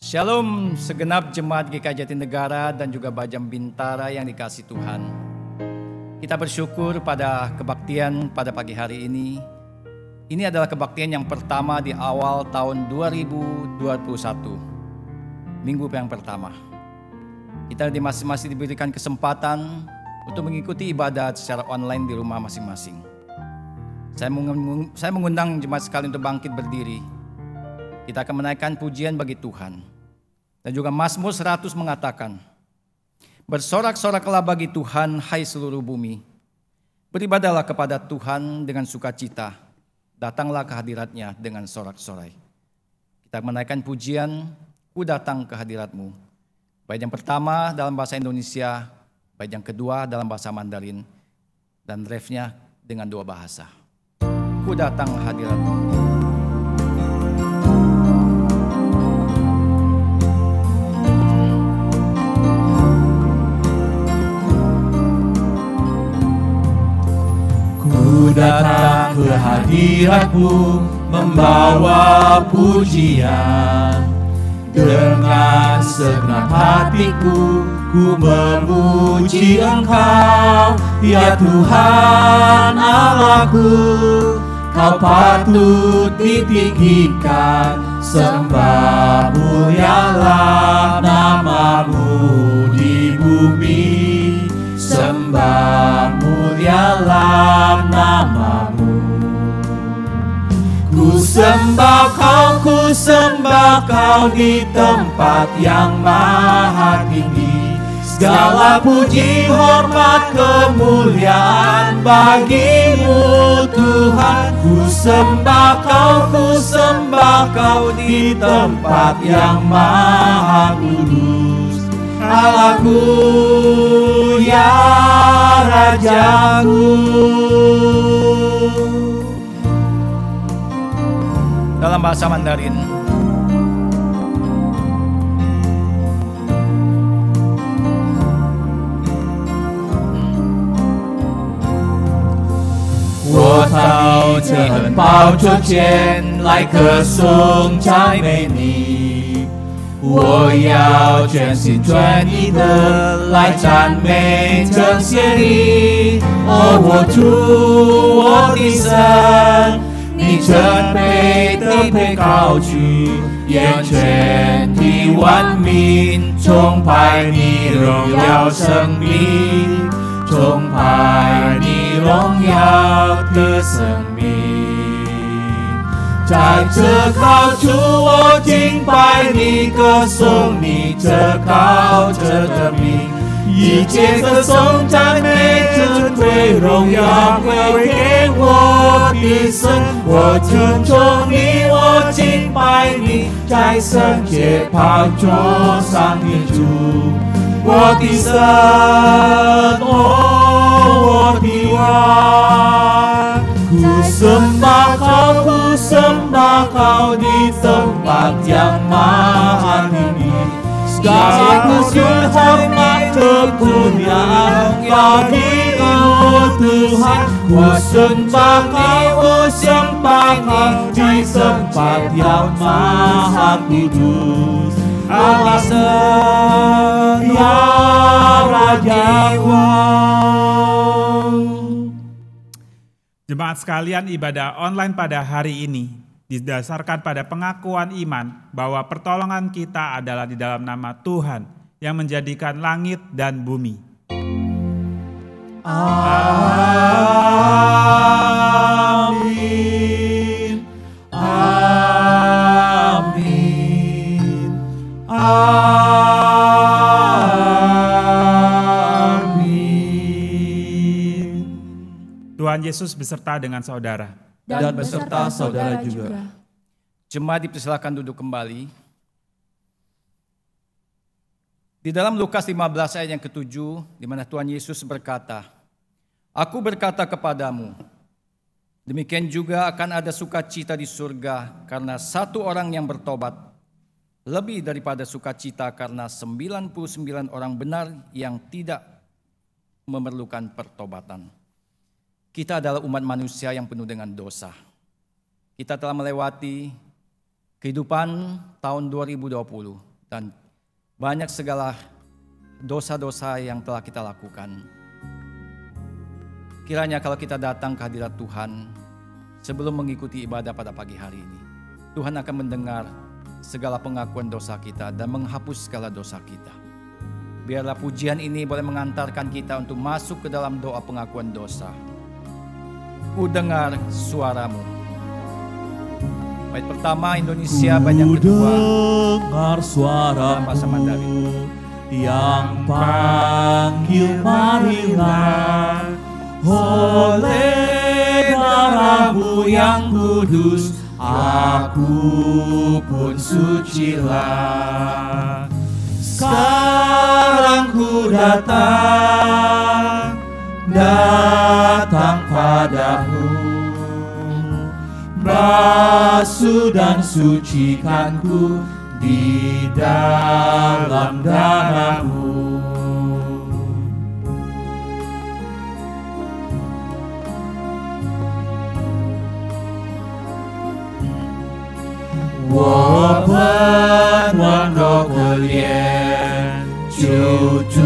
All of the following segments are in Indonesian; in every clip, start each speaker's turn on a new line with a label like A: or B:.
A: Shalom segenap jemaat GKI Jatinegara dan juga Bajang Bintara yang dikasihi Tuhan. Kita bersyukur pada kebaktian pada pagi hari ini. Ini adalah kebaktian yang pertama di awal tahun 2021. Minggu yang pertama. Kita masing-masing diberikan kesempatan untuk mengikuti ibadat secara online di rumah masing-masing. Saya mengundang jemaat sekalian untuk bangkit berdiri. Kita akan menaikkan pujian bagi Tuhan. Dan juga Mazmur 100 mengatakan, bersorak-soraklah bagi Tuhan, hai seluruh bumi. Beribadahlah kepada Tuhan dengan sukacita. Datanglah ke hadirat-Nya dengan sorak-sorai. Kita menaikkan pujian, ku datang ke hadirat-Mu. Bait yang pertama dalam bahasa Indonesia, bait yang kedua dalam bahasa Mandarin, dan refnya dengan dua bahasa. Ku datang ke hadirat-Mu.
B: Ku datang ke hadirat-Mu membawa pujian. Dengan segenap hatiku ku memuji Engkau, ya Tuhan Allahku. Kau patut ditinggikan, sembah mulialah nama-Mu di bumi. Sembah mulialah nama-Mu. Ku sembah Kau di tempat yang maha tinggi. Segala puji, hormat, kemuliaan bagi-Mu Tuhan. Ku sembah Kau di tempat yang maha kudus. Allahku, ya Rajaku.
A: Dalam bahasa Mandarin,
B: 我到这恩宝座前来歌颂赞美你，我要全心全意的来赞美称谢你。哦，我主，我的神，你真配的配高举，眼前的万民崇拜你荣耀生命，崇拜你荣耀的生命。在这高处我敬拜你，歌颂你这高者的名，一切歌颂赞美尊贵荣耀归给我的神。我尊重你，我敬拜你，在圣洁宝座上的主，我的神，哦，我的王。Ku sembah Kau di tempat yang maha tinggi. Segala puji, hormat, kemuliaan bagi-Mu Tuhan. Ku sembah Kau di tempat yang maha kudus. Allah ya Rajaku.
C: Jemaat sekalian, ibadah online pada hari ini didasarkan pada pengakuan iman bahwa pertolongan kita adalah di dalam nama Tuhan yang menjadikan langit dan bumi.
B: Amin. Amin.
C: Tuhan Yesus beserta dengan saudara.
B: Dan beserta saudara juga.
A: jemaat dipersilakan duduk kembali. Di dalam Lukas 15 ayat yang ke-7, di mana Tuhan Yesus berkata, Aku berkata kepadamu, demikian juga akan ada sukacita di surga karena satu orang yang bertobat, lebih daripada sukacita karena 99 orang benar yang tidak memerlukan pertobatan. Kita adalah umat manusia yang penuh dengan dosa. Kita telah melewati kehidupan tahun 2020 dan banyak segala dosa-dosa yang telah kita lakukan. Kiranya kalau kita datang ke hadirat Tuhan sebelum mengikuti ibadah pada pagi hari ini, Tuhan akan mendengar segala pengakuan dosa kita dan menghapus segala dosa kita. Biarlah pujian ini boleh mengantarkan kita untuk masuk ke dalam doa pengakuan dosa. Ku dengar suaramu. Bait pertama Indonesia, bait yang kedua
B: dengar suaramu
A: bahasa Mandarin.
B: Yang panggil marilah, oleh darah-Mu yang kudus aku pun sucilah. Sekarang ku datang padamu, basuh dan sucikanku di dalam darah-Mu.我奔往到可怜，就注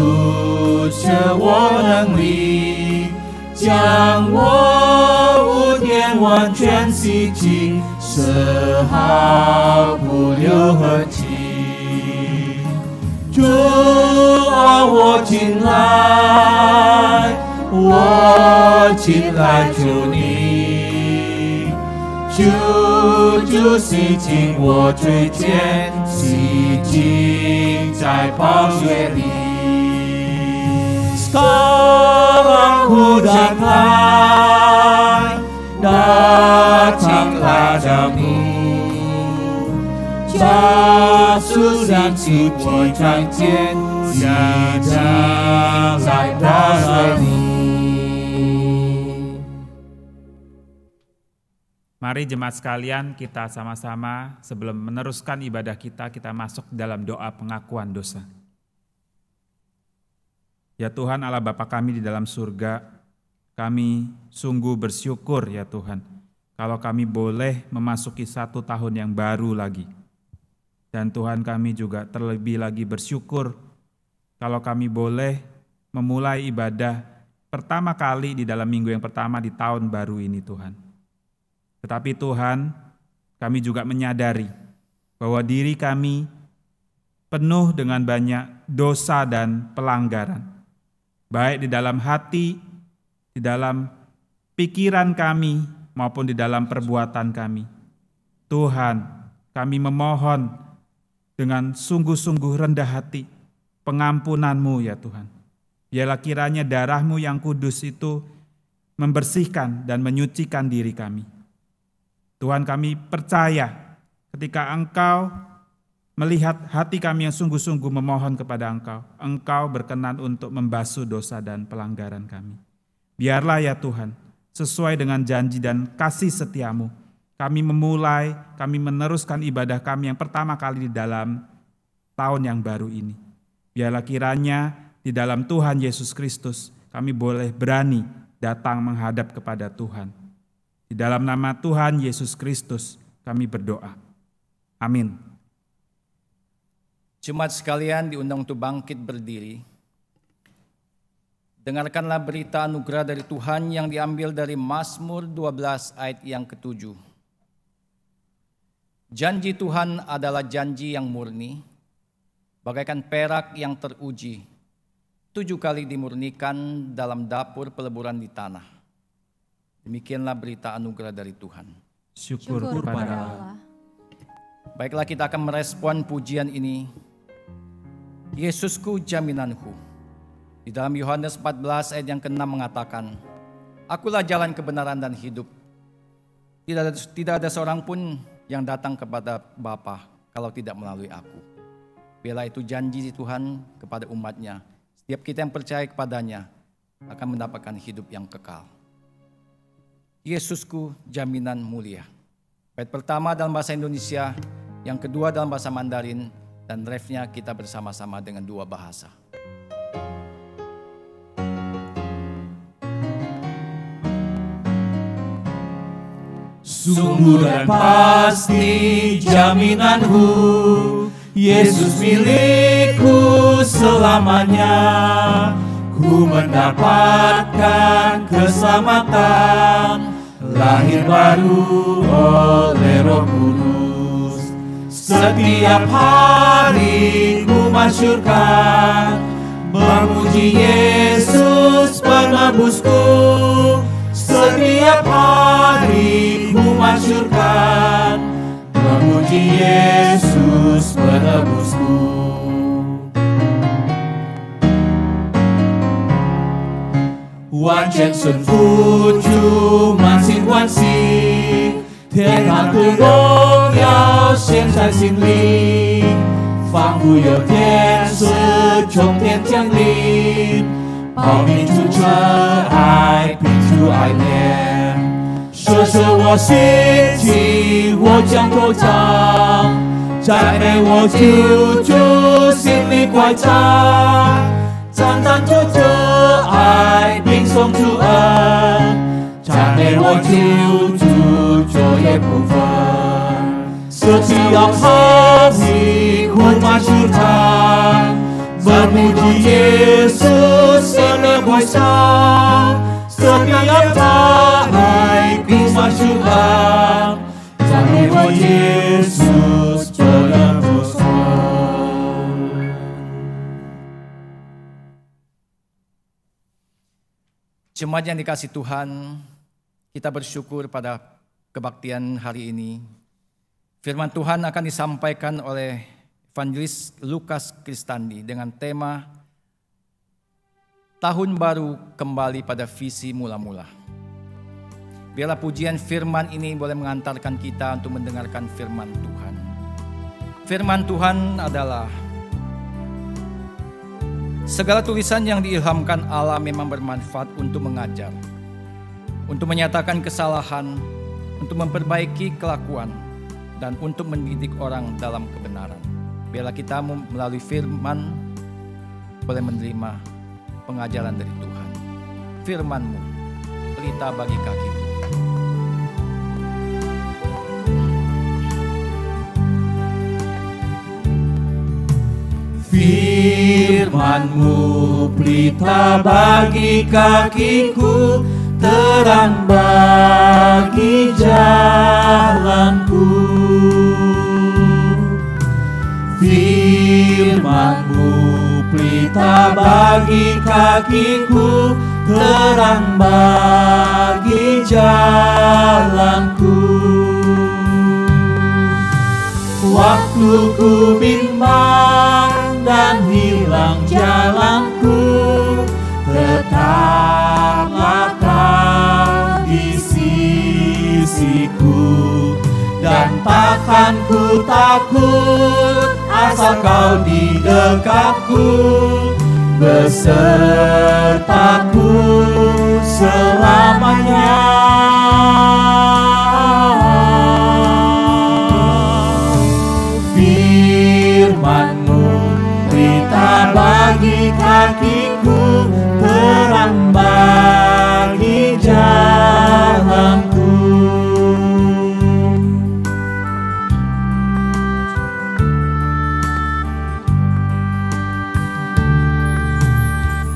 B: 着我能力，将我无天完全洗净，舍好不留痕迹。主啊，我进来，我进来求你，主洗净我罪愆，洗净在宝血里。Sekarang ku datang padamu, basuh dan suci我罪愆，洗净在宝血里。
C: Mari jemaat sekalian, kita sama-sama sebelum meneruskan ibadah kita masuk dalam doa pengakuan dosa. Ya Tuhan Allah Bapa kami di dalam surga, kami sungguh bersyukur ya Tuhan, kalau kami boleh memasuki 1 tahun yang baru lagi. Dan Tuhan kami juga terlebih lagi bersyukur kalau kami boleh memulai ibadah pertama kali di dalam minggu yang pertama di tahun baru ini Tuhan. Tetapi Tuhan, kami juga menyadari bahwa diri kami penuh dengan banyak dosa dan pelanggaran. Baik di dalam hati, di dalam pikiran kami, maupun di dalam perbuatan kami. Tuhan, kami memohon dengan sungguh-sungguh rendah hati pengampunan-Mu ya Tuhan. Biarlah kiranya darah-Mu yang kudus itu membersihkan dan menyucikan diri kami. Tuhan, kami percaya ketika Engkau melihat hati kami yang sungguh-sungguh memohon kepada Engkau, Engkau berkenan untuk membasuh dosa dan pelanggaran kami. Biarlah ya Tuhan, sesuai dengan janji dan kasih setia-Mu, kami meneruskan ibadah kami yang pertama kali di dalam tahun yang baru ini. Biarlah kiranya di dalam Tuhan Yesus Kristus kami boleh berani datang menghadap kepada Tuhan. Di dalam nama Tuhan Yesus Kristus kami berdoa. Amin.
A: Jemaat sekalian diundang untuk bangkit berdiri. Dengarkanlah berita anugerah dari Tuhan yang diambil dari Mazmur 12 ayat yang ke-7. Janji Tuhan adalah janji yang murni, bagaikan perak yang teruji, 7 kali dimurnikan dalam dapur peleburan di tanah. Demikianlah berita anugerah dari Tuhan.
C: Syukur kepada Allah.
A: Baiklah, kita akan merespon pujian ini. Yesusku jaminanku. Di dalam Yohanes 14 ayat yang ke-6 mengatakan, Akulah jalan kebenaran dan hidup. Tidak ada seorang pun yang datang kepada Bapa kalau tidak melalui aku. Biarlah itu janji Tuhan kepada umatnya. Setiap kita yang percaya kepadanya akan mendapatkan hidup yang kekal. Yesusku jaminan mulia. Bait pertama dalam bahasa Indonesia, yang kedua dalam bahasa Mandarin, dan refnya kita bersama-sama dengan 2 bahasa.
B: Sungguh dan pasti jaminanku, Yesus milikku selamanya. Ku mendapatkan keselamatan, lahir baru oleh Roh Kudus. Setiap hari ku masyurkan, memuji Yesus penebusku. Setiap hari ku masyurkan, memuji Yesus penebusku. Hoàn trên sân vũ trụ màn xin quan si, thiên hạ tự đốt nhau xem trái sinh linh, phang vui ở thiên sự trong thiên trang linh, bảo bình Chúa chờ ai bình Chúa ai nè, sơ sơ wo xin chỉ wo chẳng thô chẳng, cha mẹ wo chiều Chúa xin đi quay cha. Chẳng tan Chúa chờ ai bình sống Chúa ơn, cha mẹ wo chiều Chúa cho ye phúc phần. Setiap hari ku masyurkan, memuji Yesus senantiasa. Setiap hari ku masyurkan, cha mẹ wo Yesus penebus.
A: Jemaat yang dikasih Tuhan, kita bersyukur pada kebaktian hari ini. Firman Tuhan akan disampaikan oleh Evangelis Lukas Kristandi dengan tema Tahun Baru Kembali pada Visi Mula-Mula. Biarlah pujian firman ini boleh mengantarkan kita untuk mendengarkan firman Tuhan. Firman Tuhan adalah, segala tulisan yang diilhamkan Allah memang bermanfaat untuk mengajar, untuk menyatakan kesalahan, untuk memperbaiki kelakuan, dan untuk mendidik orang dalam kebenaran. Biarlah kita melalui firman boleh menerima pengajaran dari Tuhan. Firman-Mu, pelita bagi kakiku.
B: Firman-Mu pelita bagi kakiku, terang bagi jalanku. Firman-Mu pelita bagi kakiku, terang bagi jalanku. Waktu ku bimbang dan hilang jalanku, tetaplah Kau di sisiku, dan takkan ku takut asal Kau di dekatku, besertaku selamanya. Firman-Mu pelita bagi kakiku, terang bagi jalanku.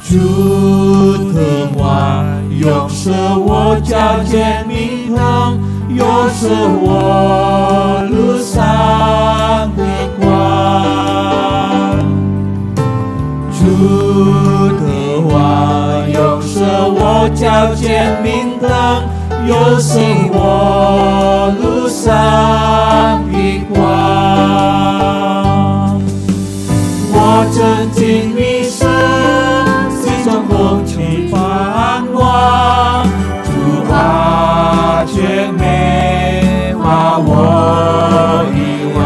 B: 主的话又是我脚前明灯，又是我路上的光。主的话又是我脚前明灯，又是我路上的光。我真经历是心中空气繁华，主啊，却没把我遗忘。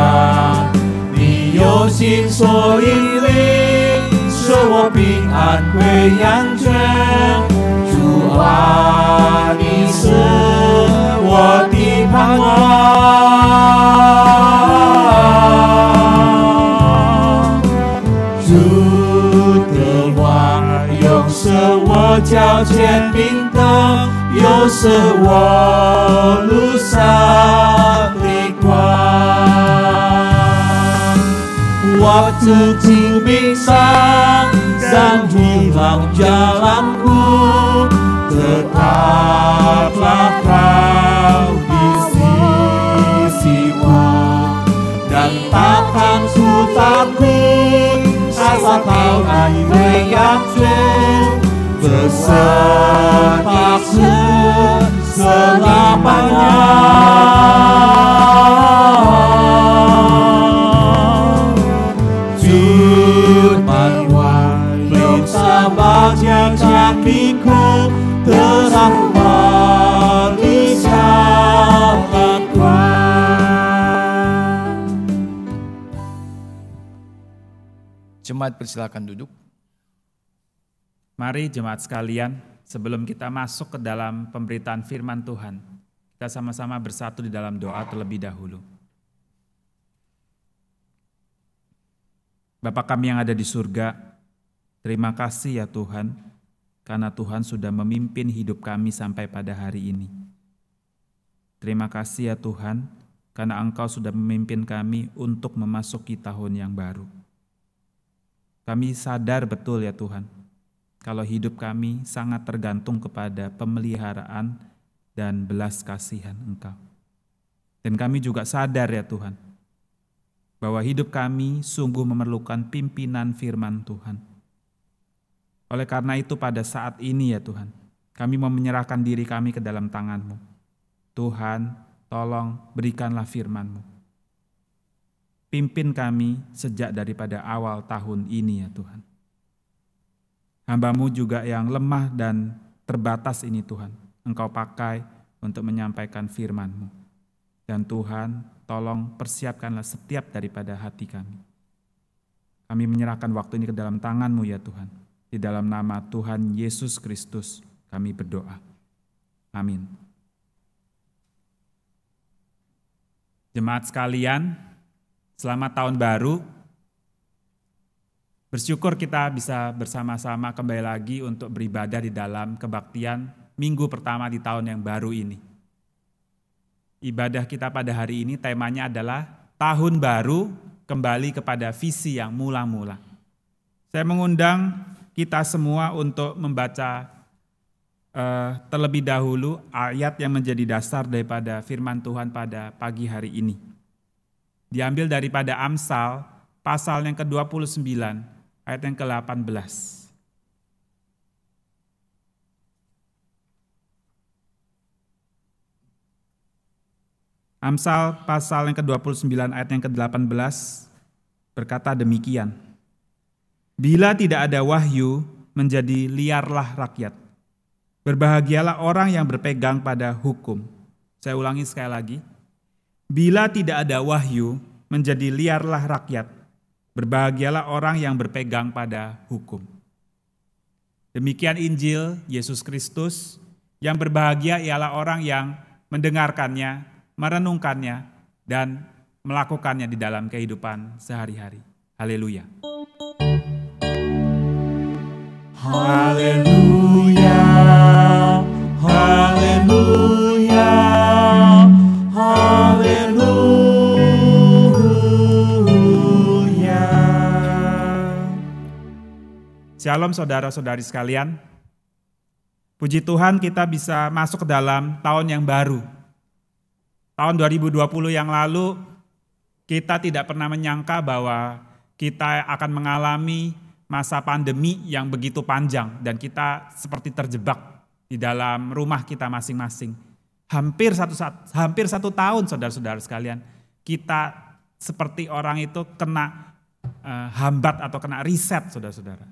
B: 你有心所引领，使我平安归阳泉。主啊，你是我的盼望。主的话又是我脚前明灯，又是我路上的光。我 waktu ku bimbang dan hilang jalanku, tetaplah kau di sisiku, dan takkan ku takut asal kau menyatu besertaku selamanya. Bahagia kakiku terangkan di jalanku.
A: Jemaat persilakan duduk.
C: Mari jemaat sekalian, sebelum kita masuk ke dalam pemberitaan firman Tuhan, kita sama-sama bersatu di dalam doa terlebih dahulu. Bapa kami yang ada di surga, terima kasih ya Tuhan, karena Tuhan sudah memimpin hidup kami sampai pada hari ini. Terima kasih ya Tuhan, karena Engkau sudah memimpin kami untuk memasuki tahun yang baru. Kami sadar betul ya Tuhan, kalau hidup kami sangat tergantung kepada pemeliharaan dan belas kasihan Engkau. Dan kami juga sadar ya Tuhan, bahwa hidup kami sungguh memerlukan pimpinan firman Tuhan. Oleh karena itu pada saat ini ya Tuhan, kami mau menyerahkan diri kami ke dalam tangan-Mu. Tuhan, tolong berikanlah firman-Mu. Pimpin kami sejak daripada awal tahun ini ya Tuhan. Hamba-Mu juga yang lemah dan terbatas ini Tuhan, Engkau pakai untuk menyampaikan firman-Mu. Dan Tuhan, tolong persiapkanlah setiap daripada hati kami. Kami menyerahkan waktu ini ke dalam tangan-Mu ya Tuhan. Di dalam nama Tuhan Yesus Kristus kami berdoa. Amin. Jemaat sekalian, selamat tahun baru. Bersyukur kita bisa bersama-sama kembali lagi untuk beribadah di dalam kebaktian minggu pertama di tahun yang baru ini. Ibadah kita pada hari ini temanya adalah tahun baru kembali kepada visi yang mula-mula. Saya mengundang kita semua untuk membaca terlebih dahulu ayat yang menjadi dasar daripada firman Tuhan pada pagi hari ini. Diambil daripada Amsal pasal yang ke-29 ayat yang ke-18. Amsal pasal yang ke-29 ayat yang ke-18 berkata demikian. Bila tidak ada wahyu, menjadi liarlah rakyat. Berbahagialah orang yang berpegang pada hukum. Saya ulangi sekali lagi. Bila tidak ada wahyu, menjadi liarlah rakyat. Berbahagialah orang yang berpegang pada hukum. Demikian Injil Yesus Kristus, yang berbahagia ialah orang yang mendengarkannya, merenungkannya, dan melakukannya di dalam kehidupan sehari-hari. Haleluya.
B: Haleluya, haleluya, haleluya.
C: Shalom saudara-saudari sekalian. Puji Tuhan kita bisa masuk ke dalam tahun yang baru. Tahun 2020 yang lalu kita tidak pernah menyangka bahwa kita akan mengalami masa pandemi yang begitu panjang dan kita seperti terjebak di dalam rumah kita masing-masing. Hampir satu tahun saudara-saudara sekalian, kita seperti orang itu kena hambat atau kena riset saudara-saudara.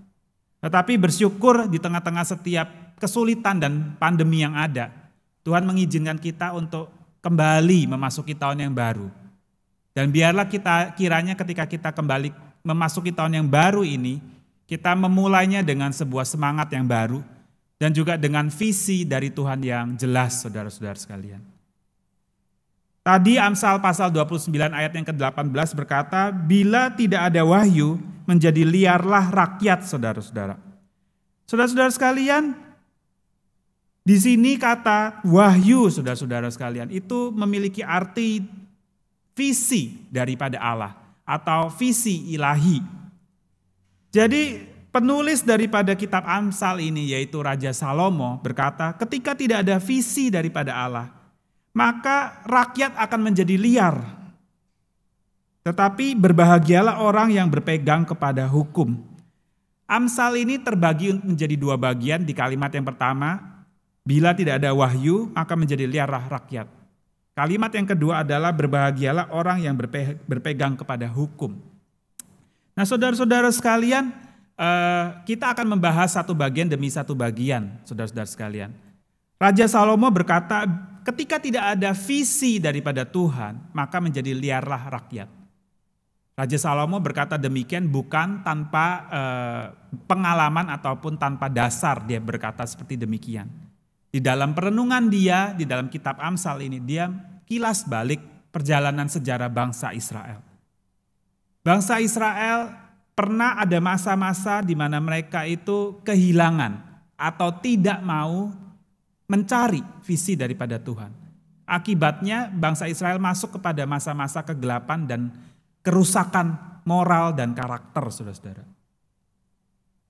C: Tetapi bersyukur di tengah-tengah setiap kesulitan dan pandemi yang ada, Tuhan mengizinkan kita untuk kembali memasuki tahun yang baru. Dan biarlah kita kiranya ketika kita kembali memasuki tahun yang baru ini, kita memulainya dengan sebuah semangat yang baru dan juga dengan visi dari Tuhan yang jelas saudara-saudara sekalian. Tadi Amsal pasal 29 ayat yang ke-18 berkata, bila tidak ada wahyu, menjadi liarlah rakyat saudara-saudara. Saudara-saudara sekalian, di sini kata wahyu saudara-saudara sekalian itu memiliki arti visi daripada Allah. atau visi ilahi. Jadi penulis daripada kitab Amsal ini yaitu Raja Salomo berkata, ketika tidak ada visi daripada Allah, maka rakyat akan menjadi liar. Tetapi berbahagialah orang yang berpegang kepada hukum. Amsal ini terbagi menjadi dua bagian. Di kalimat yang pertama, bila tidak ada wahyu, maka menjadi liarlah rakyat. Kalimat yang kedua adalah berbahagialah orang yang berpegang kepada hukum. Nah, saudara-saudara sekalian, kita akan membahas satu bagian demi satu bagian, saudara-saudara sekalian. Raja Salomo berkata, ketika tidak ada visi daripada Tuhan, maka menjadi liarlah rakyat. Raja Salomo berkata demikian bukan tanpa pengalaman ataupun tanpa dasar dia berkata seperti demikian. Di dalam perenungan dia, di dalam kitab Amsal ini, dia kilas balik perjalanan sejarah bangsa Israel. Bangsa Israel pernah ada masa-masa di mana mereka itu kehilangan atau tidak mau mencari visi daripada Tuhan. Akibatnya bangsa Israel masuk kepada masa-masa kegelapan dan kerusakan moral dan karakter, saudara-saudara.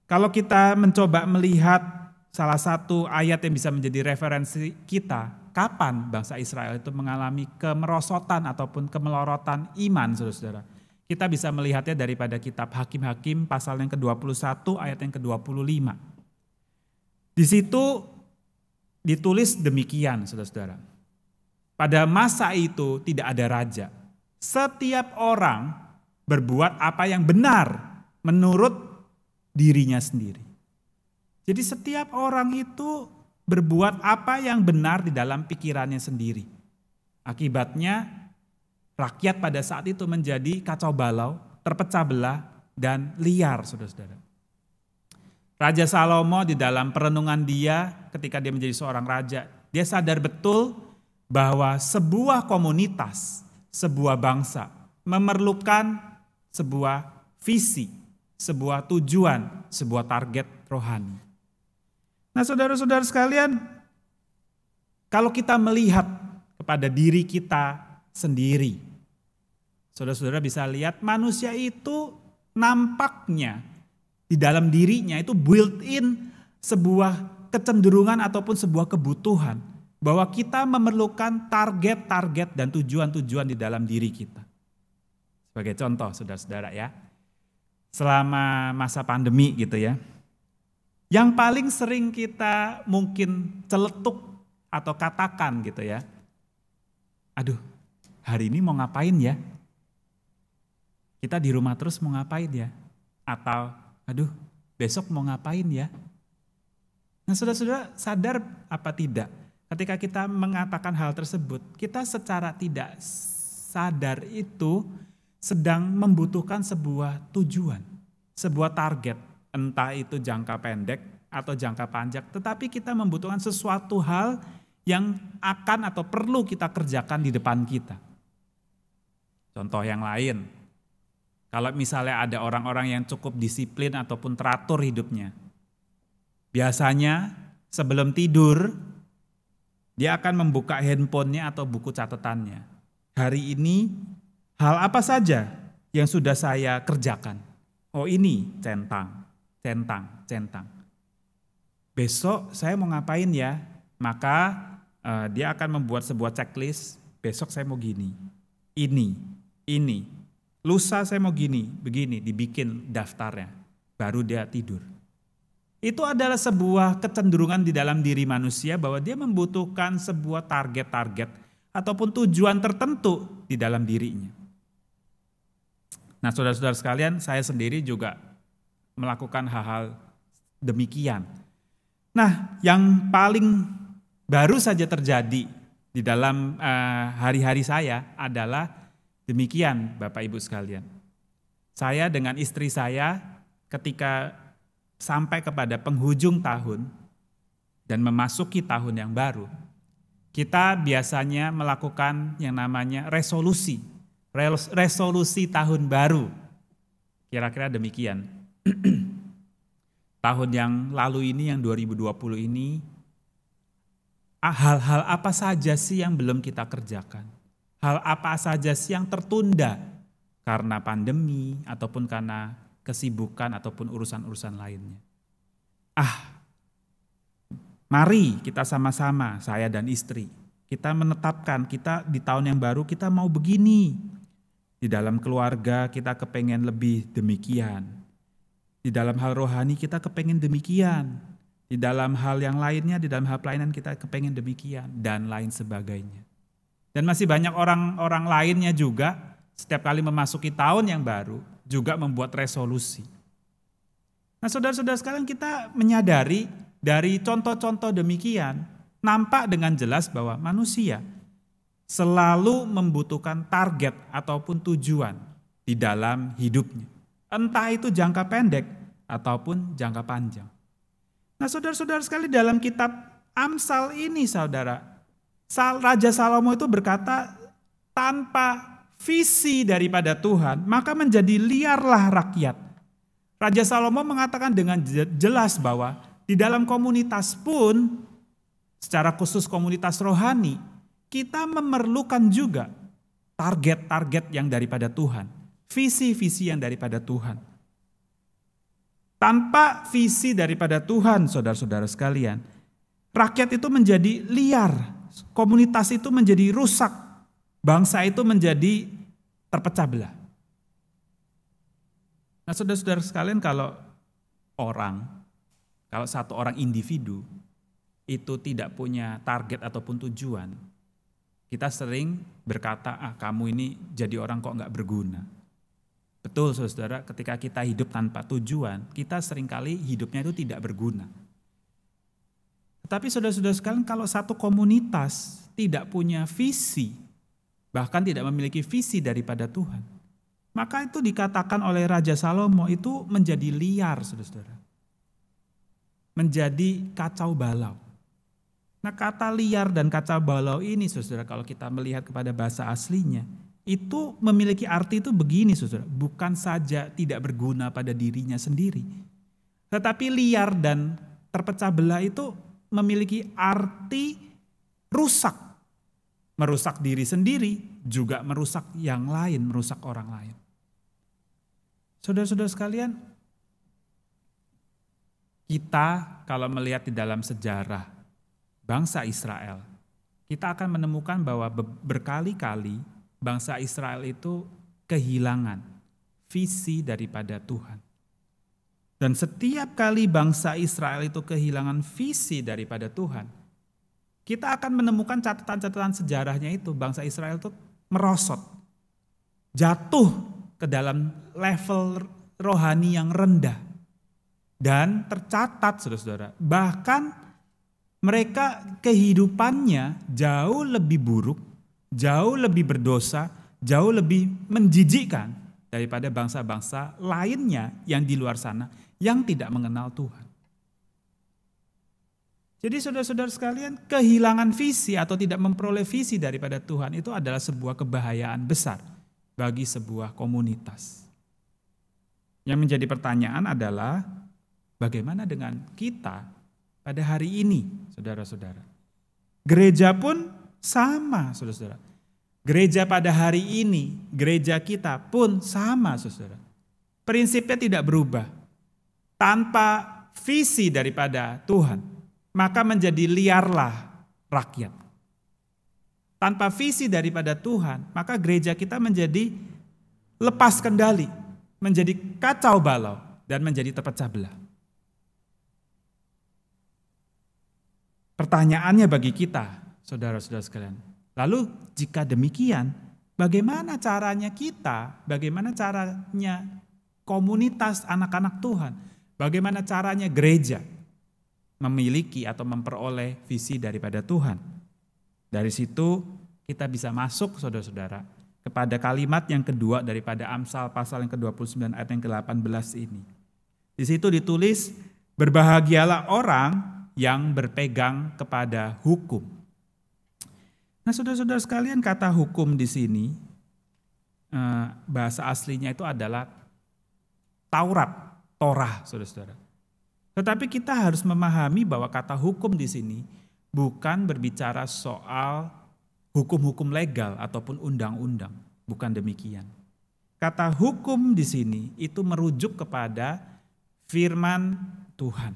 C: Kalau kita mencoba melihat salah satu ayat yang bisa menjadi referensi kita, kapan bangsa Israel itu mengalami kemerosotan ataupun kemelorotan iman, saudara-saudara. Kita bisa melihatnya daripada kitab Hakim-Hakim pasal yang ke-21 ayat yang ke-25. Di situ ditulis demikian, saudara-saudara. Pada masa itu tidak ada raja. Setiap orang berbuat apa yang benar menurut dirinya sendiri. Jadi setiap orang itu berbuat apa yang benar di dalam pikirannya sendiri. Akibatnya rakyat pada saat itu menjadi kacau balau, terpecah belah, dan liar, saudara-saudara. Raja Salomo di dalam perenungan dia ketika dia menjadi seorang raja, dia sadar betul bahwa sebuah komunitas, sebuah bangsa memerlukan sebuah visi, sebuah tujuan, sebuah target rohani. Nah, saudara-saudara sekalian, kalau kita melihat kepada diri kita sendiri, saudara-saudara bisa lihat manusia itu nampaknya di dalam dirinya itu built-in sebuah kecenderungan ataupun sebuah kebutuhan bahwa kita memerlukan target-target dan tujuan-tujuan di dalam diri kita. Sebagai contoh, saudara-saudara ya, selama masa pandemi gitu ya, yang paling sering kita mungkin celetuk atau katakan gitu ya, aduh hari ini mau ngapain ya? Kita di rumah terus mau ngapain ya? Atau aduh besok mau ngapain ya? Nah, saudara-saudara sadar apa tidak? Ketika kita mengatakan hal tersebut, kita secara tidak sadar itu sedang membutuhkan sebuah tujuan, sebuah target, entah itu jangka pendek atau jangka panjang, tetapi kita membutuhkan sesuatu hal yang akan atau perlu kita kerjakan di depan kita. Contoh yang lain, kalau misalnya ada orang-orang yang cukup disiplin ataupun teratur hidupnya, biasanya sebelum tidur, dia akan membuka handphonenya atau buku catatannya. Hari ini hal apa saja yang sudah saya kerjakan? Oh ini centang. Besok saya mau ngapain ya? Maka dia akan membuat sebuah checklist. Besok saya mau gini, ini. Lusa saya mau gini, begini, dibikin daftarnya. Baru dia tidur. Itu adalah sebuah kecenderungan di dalam diri manusia bahwa dia membutuhkan sebuah target-target ataupun tujuan tertentu di dalam dirinya. Nah, saudara-saudara sekalian, saya sendiri juga melakukan hal-hal demikian. Nah, yang paling baru saja terjadi di dalam hari-hari saya adalah demikian, Bapak Ibu sekalian. Saya dengan istri saya ketika sampai kepada penghujung tahun dan memasuki tahun yang baru, kita biasanya melakukan yang namanya resolusi tahun baru. Kira-kira demikian. Tahun yang lalu ini, yang 2020 ini, hal-hal apa saja sih yang belum kita kerjakan? Hal apa saja sih yang tertunda karena pandemi ataupun karena kesibukan ataupun urusan-urusan lainnya. Mari kita sama-sama, saya dan istri, kita menetapkan kita di tahun yang baru kita mau begini. Di dalam keluarga kita kepengen lebih demikian. Di dalam hal rohani kita kepengen demikian. Di dalam hal yang lainnya, di dalam hal pelayanan kita kepengen demikian. Dan lain sebagainya. Dan masih banyak orang-orang lainnya juga setiap kali memasuki tahun yang baru juga membuat resolusi. Nah saudara-saudara sekalian, kita menyadari dari contoh-contoh demikian nampak dengan jelas bahwa manusia selalu membutuhkan target ataupun tujuan di dalam hidupnya. Entah itu jangka pendek ataupun jangka panjang. Nah saudara-saudara sekalian, dalam kitab Amsal ini saudara, Raja Salomo itu berkata, tanpa visi daripada Tuhan, maka menjadi liarlah rakyat. Raja Salomo mengatakan dengan jelas bahwa di dalam komunitas pun, secara khusus komunitas rohani, kita memerlukan juga target-target yang daripada Tuhan. Visi-visi yang daripada Tuhan. Tanpa visi daripada Tuhan, saudara-saudara sekalian, rakyat itu menjadi liar, komunitas itu menjadi rusak, bangsa itu menjadi terpecah belah. Nah saudara-saudara sekalian, kalau satu orang individu itu tidak punya target ataupun tujuan, kita sering berkata, kamu ini jadi orang kok gak berguna. Betul saudara, ketika kita hidup tanpa tujuan, kita seringkali hidupnya itu tidak berguna. Tetapi saudara-saudara sekalian, kalau satu komunitas tidak punya visi, bahkan tidak memiliki visi daripada Tuhan, maka itu dikatakan oleh Raja Salomo itu menjadi liar, saudara-saudara. Menjadi kacau balau. Nah kata liar dan kacau balau ini, saudara, kalau kita melihat kepada bahasa aslinya, itu memiliki arti itu begini, saudara. Bukan saja tidak berguna pada dirinya sendiri, tetapi liar dan terpecah belah itu memiliki arti rusak. Merusak diri sendiri, juga merusak yang lain, merusak orang lain. Saudara-saudara sekalian, kita kalau melihat di dalam sejarah bangsa Israel, kita akan menemukan bahwa berkali-kali bangsa Israel itu kehilangan visi daripada Tuhan. Dan setiap kali bangsa Israel itu kehilangan visi daripada Tuhan, kita akan menemukan catatan-catatan sejarahnya itu, bangsa Israel itu merosot, jatuh ke dalam level rohani yang rendah. Dan tercatat saudara-saudara, bahkan mereka kehidupannya jauh lebih buruk, jauh lebih berdosa, jauh lebih menjijikkan daripada bangsa-bangsa lainnya yang di luar sana yang tidak mengenal Tuhan. Jadi saudara-saudara sekalian, kehilangan visi atau tidak memperoleh visi daripada Tuhan itu adalah sebuah kebahayaan besar bagi sebuah komunitas. Yang menjadi pertanyaan adalah bagaimana dengan kita pada hari ini, saudara-saudara? Gereja pun sama, saudara-saudara. Gereja pada hari ini, gereja kita pun sama, saudara. Prinsipnya tidak berubah. Tanpa visi daripada Tuhan, maka menjadi liarlah rakyat. Tanpa visi daripada Tuhan, maka gereja kita menjadi lepas kendali, menjadi kacau balau, dan menjadi terpecah belah. Pertanyaannya bagi kita, saudara-saudara sekalian, lalu jika demikian, bagaimana caranya kita, bagaimana caranya komunitas anak-anak Tuhan, bagaimana caranya gereja memiliki atau memperoleh visi daripada Tuhan? Dari situ kita bisa masuk, saudara-saudara, kepada kalimat yang kedua daripada Amsal pasal yang ke-29 ayat yang ke-18 ini. Di situ ditulis, berbahagialah orang yang berpegang kepada hukum. Nah, saudara-saudara sekalian, kata hukum di sini bahasa aslinya itu adalah Taurat, Torah, saudara-saudara. Tetapi kita harus memahami bahwa kata hukum di sini bukan berbicara soal hukum-hukum legal ataupun undang-undang, bukan demikian. kata hukum di sini itu merujuk kepada firman Tuhan.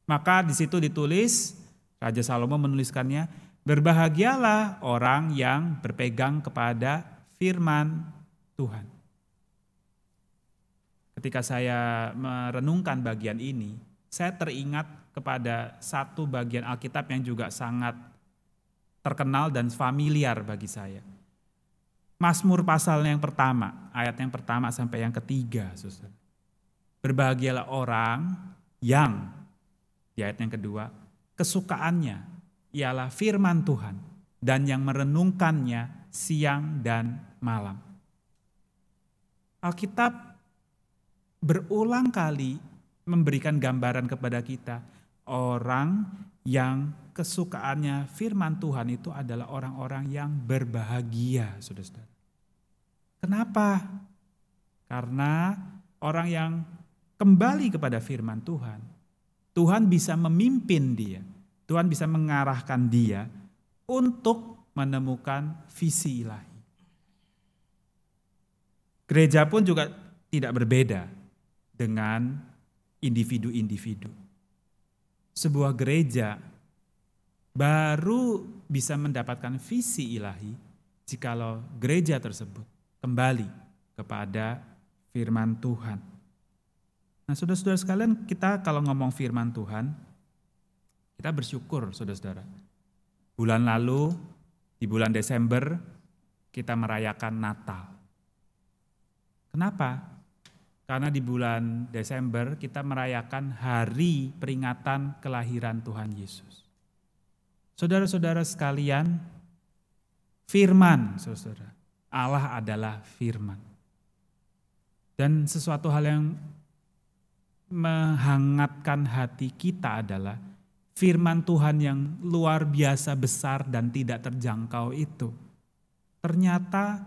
C: Maka di situ ditulis, Raja Salomo menuliskannya, berbahagialah orang yang berpegang kepada firman Tuhan. Ketika saya merenungkan bagian ini, saya teringat kepada satu bagian Alkitab yang juga sangat terkenal dan familiar bagi saya. Mazmur pasal yang pertama, ayat yang pertama sampai yang ketiga, saudara. Berbahagialah orang yang, di ayat yang kedua, kesukaannya ialah firman Tuhan dan yang merenungkannya siang dan malam. Alkitab berulang kali memberikan gambaran kepada kita, orang yang kesukaannya firman Tuhan itu adalah orang-orang yang berbahagia, saudara-saudara. Kenapa? Karena orang yang kembali kepada firman Tuhan, Tuhan bisa memimpin dia, Tuhan bisa mengarahkan dia untuk menemukan visi ilahi. Gereja pun juga tidak berbeda dengan individu-individu. Sebuah gereja baru bisa mendapatkan visi ilahi jikalau gereja tersebut kembali kepada firman Tuhan. Nah, saudara-saudara sekalian, kita kalau ngomong firman Tuhan, kita bersyukur, saudara-saudara. Bulan lalu, di bulan Desember, kita merayakan Natal. Kenapa? Karena di bulan Desember kita merayakan hari peringatan kelahiran Tuhan Yesus. Saudara-saudara sekalian, firman, saudara, Allah adalah firman. Dan sesuatu hal yang menghangatkan hati kita adalah firman Tuhan yang luar biasa besar dan tidak terjangkau itu ternyata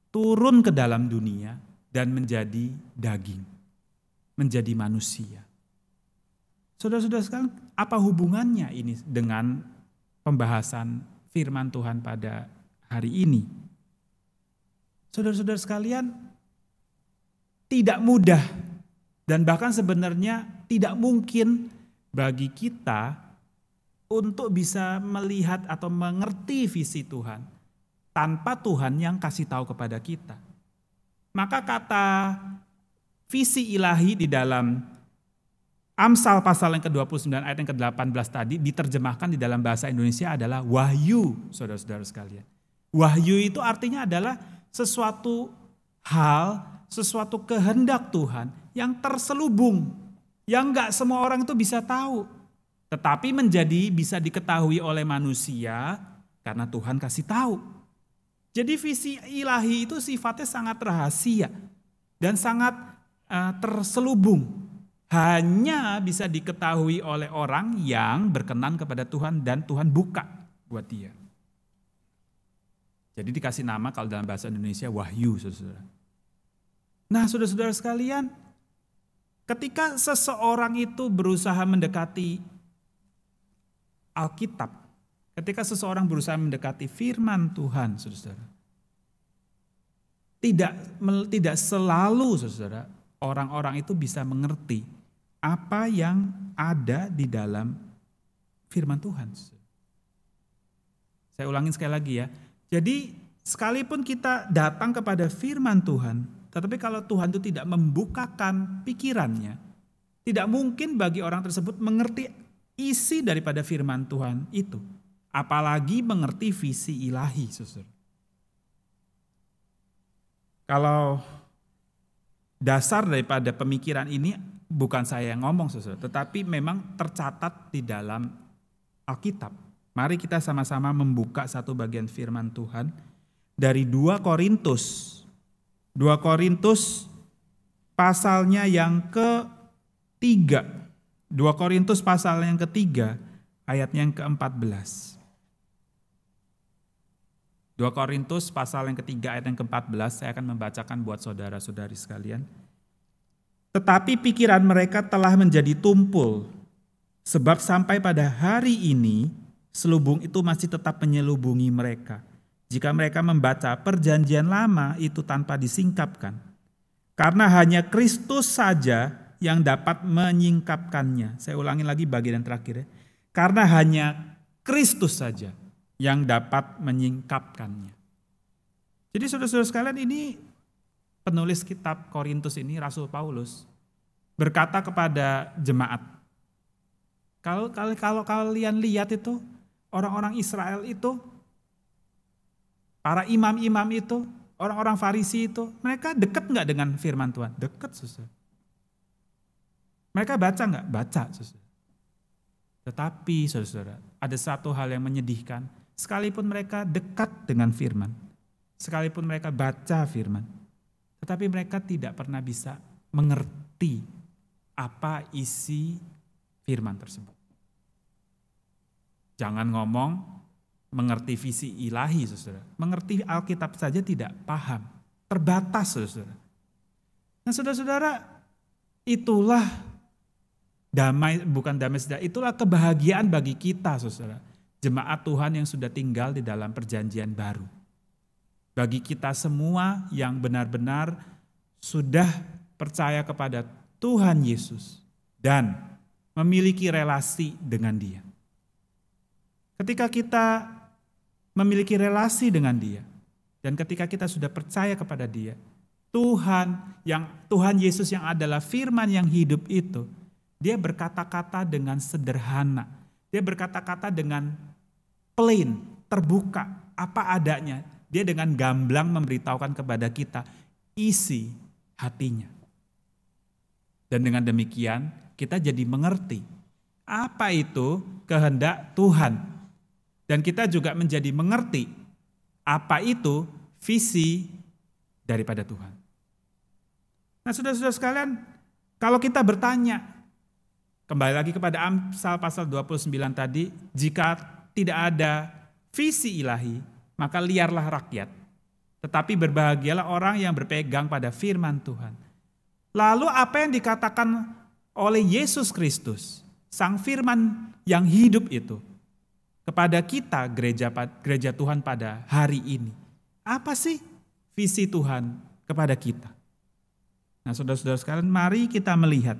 C: turun ke dalam dunia dan menjadi daging, menjadi manusia. Saudara-saudara sekalian, apa hubungannya ini dengan pembahasan firman Tuhan pada hari ini? Saudara-saudara sekalian, tidak mudah dan bahkan sebenarnya tidak mungkin bagi kita untuk bisa melihat atau mengerti visi Tuhan tanpa Tuhan yang kasih tahu kepada kita. Maka kata visi ilahi di dalam Amsal pasal yang ke-29 ayat yang ke-18 tadi diterjemahkan di dalam bahasa Indonesia adalah wahyu, saudara-saudara sekalian. Wahyu itu artinya adalah sesuatu hal, sesuatu kehendak Tuhan yang terselubung, yang gak semua orang itu bisa tahu. Tetapi menjadi bisa diketahui oleh manusia karena Tuhan kasih tahu. Jadi visi ilahi itu sifatnya sangat rahasia dan sangat terselubung. Hanya bisa diketahui oleh orang yang berkenan kepada Tuhan dan Tuhan buka buat dia. Jadi dikasih nama kalau dalam bahasa Indonesia wahyu, saudara. Nah, saudara-saudara sekalian, ketika seseorang itu berusaha mendekati Alkitab, ketika seseorang berusaha mendekati firman Tuhan, saudara, tidak selalu, saudara, orang-orang itu bisa mengerti apa yang ada di dalam firman Tuhan. Saya ulangin sekali lagi ya. Jadi sekalipun kita datang kepada firman Tuhan, tetapi kalau Tuhan itu tidak membukakan pikirannya, tidak mungkin bagi orang tersebut mengerti isi daripada firman Tuhan itu. Apalagi mengerti visi ilahi, saudara. Kalau dasar daripada pemikiran ini bukan saya yang ngomong, saudara, tetapi memang tercatat di dalam Alkitab. Mari kita sama-sama membuka satu bagian firman Tuhan dari 2 Korintus. 2 Korintus pasalnya yang ke-3. 2 Korintus pasal yang ke-3 ayatnya yang ke-14. 2 Korintus pasal yang ke-3 ayat yang ke-14 saya akan membacakan buat saudara-saudari sekalian. Tetapi pikiran mereka telah menjadi tumpul, sebab sampai pada hari ini selubung itu masih tetap menyelubungi mereka. jika mereka membaca perjanjian lama itu tanpa disingkapkan. Karena hanya Kristus saja yang dapat menyingkapkannya. Saya ulangi lagi bagian terakhir ya. Karena hanya Kristus saja yang dapat menyingkapkannya. Jadi saudara-saudara sekalian, ini penulis kitab Korintus ini, Rasul Paulus, berkata kepada jemaat, kalau kalian lihat itu, orang-orang Israel itu, para imam-imam itu, orang-orang Farisi itu, mereka dekat nggak dengan firman Tuhan? Dekat, saudara. Mereka baca nggak? Baca, saudara. Tetapi, saudara, ada satu hal yang menyedihkan. Sekalipun mereka dekat dengan firman, sekalipun mereka baca firman, tetapi mereka tidak pernah bisa mengerti apa isi firman tersebut. Jangan ngomong mengerti visi ilahi, saudara. Mengerti Alkitab saja tidak paham. Terbatas, saudara. Nah, saudara-saudara, itulah damai, bukan damai sejahtera, itulah kebahagiaan bagi kita, saudara. Jemaat Tuhan yang sudah tinggal di dalam perjanjian baru. Bagi kita semua yang benar-benar sudah percaya kepada Tuhan Yesus dan memiliki relasi dengan Dia. Ketika kita memiliki relasi dengan Dia dan ketika kita sudah percaya kepada Dia, Tuhan Yesus yang adalah firman yang hidup itu, Dia berkata-kata dengan sederhana. Dia berkata-kata dengan plain, terbuka, apa adanya. Dia dengan gamblang memberitahukan kepada kita isi hatinya. Dan dengan demikian kita jadi mengerti apa itu kehendak Tuhan. Dan kita juga menjadi mengerti apa itu visi daripada Tuhan. Nah, saudara-saudara sekalian, kalau kita bertanya, kembali lagi kepada Amsal pasal 29 tadi, jika tidak ada visi ilahi, maka liarlah rakyat. Tetapi berbahagialah orang yang berpegang pada firman Tuhan. Lalu apa yang dikatakan oleh Yesus Kristus, Sang Firman yang hidup itu, kepada kita gereja Tuhan pada hari ini? Apa sih visi Tuhan kepada kita? Nah, saudara-saudara sekalian, mari kita melihat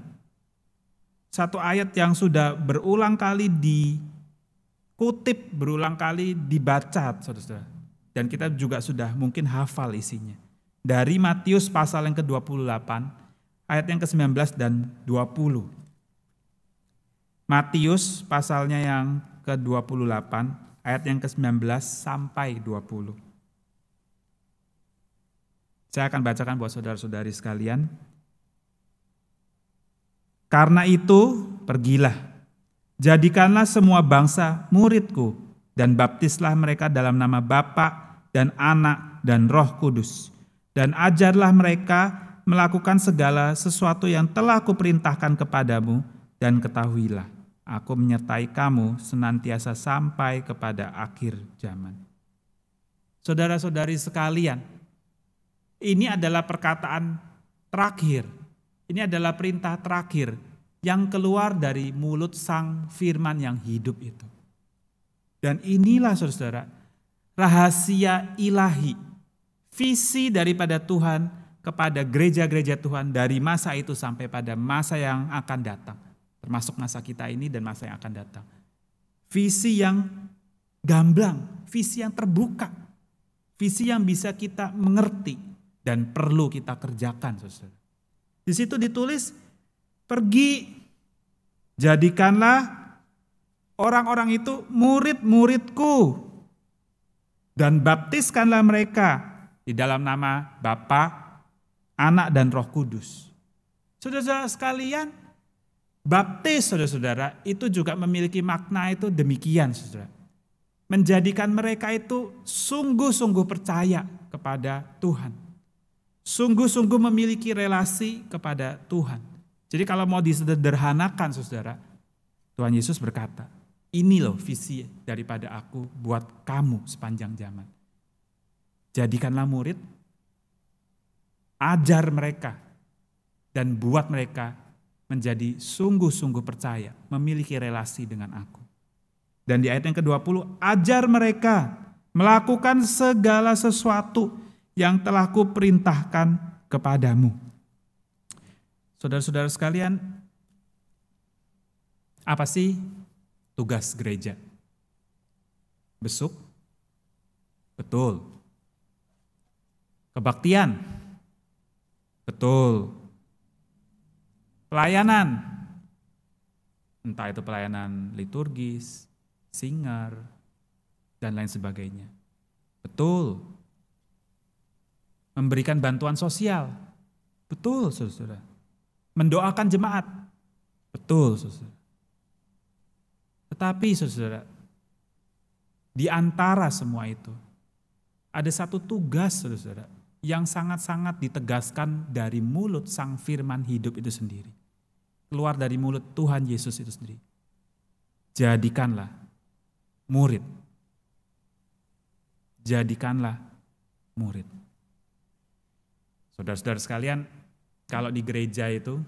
C: satu ayat yang sudah berulang kali dikutip, berulang kali dibaca, saudara-saudara. Dan kita juga sudah mungkin hafal isinya. Dari Matius pasal yang ke-28, ayat yang ke-19 dan 20. Matius pasalnya yang ke-28, ayat yang ke-19 sampai 20. Saya akan bacakan buat saudara-saudari sekalian. Karena itu, pergilah, jadikanlah semua bangsa muridku, dan baptislah mereka dalam nama Bapa dan Anak dan Roh Kudus. Dan ajarlah mereka melakukan segala sesuatu yang telah kuperintahkan kepadamu, dan ketahuilah, aku menyertai kamu senantiasa sampai kepada akhir zaman. Saudara-saudari sekalian, ini adalah perkataan terakhir. Ini adalah perintah terakhir yang keluar dari mulut Sang Firman yang hidup itu. Dan inilah, saudara, rahasia ilahi, visi daripada Tuhan kepada gereja-gereja Tuhan dari masa itu sampai pada masa yang akan datang. Termasuk masa kita ini dan masa yang akan datang. Visi yang gamblang, visi yang terbuka, visi yang bisa kita mengerti dan perlu kita kerjakan, saudara. Di situ ditulis, pergi, jadikanlah orang-orang itu murid-muridku, dan baptiskanlah mereka di dalam nama Bapa, Anak, dan Roh Kudus. Saudara-saudara sekalian, baptis, saudara-saudara, itu juga memiliki makna itu demikian, saudara. Menjadikan mereka itu sungguh-sungguh percaya kepada Tuhan. Sungguh-sungguh memiliki relasi kepada Tuhan. Jadi kalau mau disederhanakan, saudara, Tuhan Yesus berkata, ini loh visi daripada aku buat kamu sepanjang zaman. Jadikanlah murid, ajar mereka, dan buat mereka menjadi sungguh-sungguh percaya, memiliki relasi dengan aku. Dan di ayat yang ke-20, ajar mereka melakukan segala sesuatu yang telah kuperintahkan kepadamu. Saudara-saudara sekalian, apa sih tugas gereja? Besuk? Betul. Kebaktian? Betul. Pelayanan? Entah itu pelayanan liturgis, singer, dan lain sebagainya. Betul. Memberikan bantuan sosial. Betul, saudara. Mendoakan jemaat. Betul, saudara. Tetapi, saudara, di antara semua itu, ada satu tugas, saudara, yang sangat-sangat ditegaskan dari mulut Sang Firman hidup itu sendiri. Keluar dari mulut Tuhan Yesus itu sendiri. Jadikanlah murid. Jadikanlah murid. Saudara-saudara sekalian, kalau di gereja itu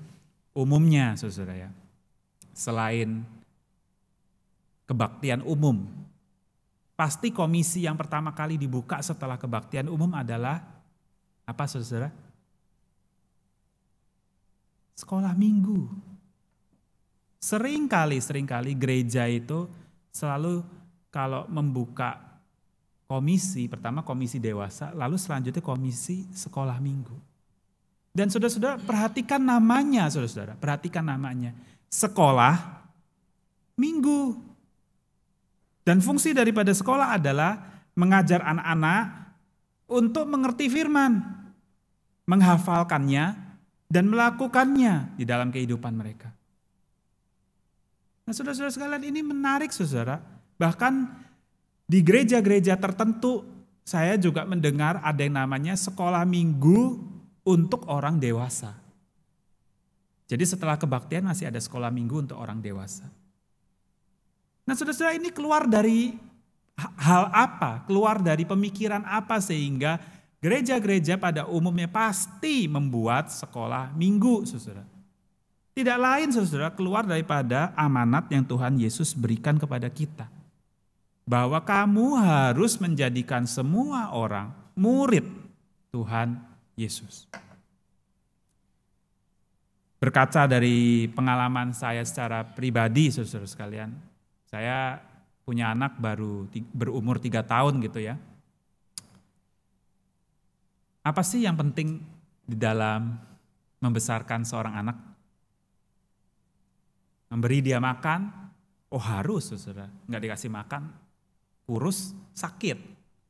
C: umumnya, saudara ya, selain kebaktian umum, pasti komisi yang pertama kali dibuka setelah kebaktian umum adalah apa, saudara? Sekolah minggu. Seringkali gereja itu selalu kalau membuka komisi, pertama komisi dewasa, lalu selanjutnya komisi sekolah minggu. Dan saudara-saudara perhatikan namanya, saudara-saudara, perhatikan namanya. Sekolah minggu. Dan fungsi daripada sekolah adalah mengajar anak-anak untuk mengerti firman, menghafalkannya, dan melakukannya di dalam kehidupan mereka. Nah, saudara-saudara sekalian, ini menarik, saudara. Bahkan di gereja-gereja tertentu saya juga mendengar ada yang namanya sekolah minggu untuk orang dewasa. Jadi setelah kebaktian masih ada sekolah minggu untuk orang dewasa. Nah, saudara-saudara, ini keluar dari hal apa? Keluar dari pemikiran apa sehingga gereja-gereja pada umumnya pasti membuat sekolah minggu, saudara. Tidak lain, saudara, keluar daripada amanat yang Tuhan Yesus berikan kepada kita. Bahwa kamu harus menjadikan semua orang murid Tuhan Yesus. Berkaca dari pengalaman saya secara pribadi, saudara sekalian, saya punya anak baru berumur 3 tahun gitu ya. Apa sih yang penting di dalam membesarkan seorang anak? Memberi dia makan, oh harus, saudara, nggak dikasih makan, kurus, sakit.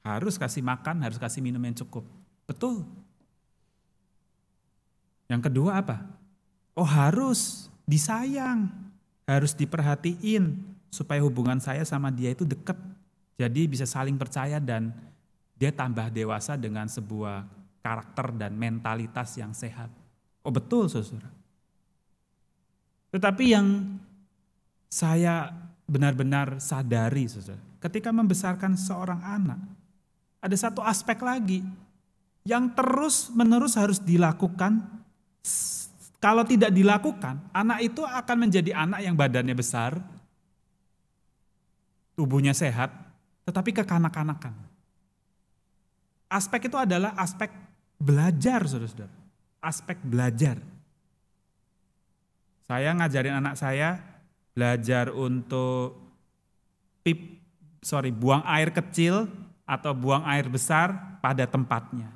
C: Harus kasih makan, harus kasih minum yang cukup. Betul. Yang kedua apa? Oh harus disayang, harus diperhatiin, supaya hubungan saya sama dia itu dekat. Jadi bisa saling percaya dan dia tambah dewasa dengan sebuah karakter dan mentalitas yang sehat. Oh betul, saudara. Tetapi yang saya benar-benar sadari, saudara, ketika membesarkan seorang anak, ada satu aspek lagi yang terus-menerus harus dilakukan. Kalau tidak dilakukan, anak itu akan menjadi anak yang badannya besar, tubuhnya sehat, tetapi kekanak-kanakan. Aspek itu adalah aspek belajar, saudara-saudara. Aspek belajar. Saya ngajarin anak saya belajar untuk buang air kecil atau buang air besar pada tempatnya.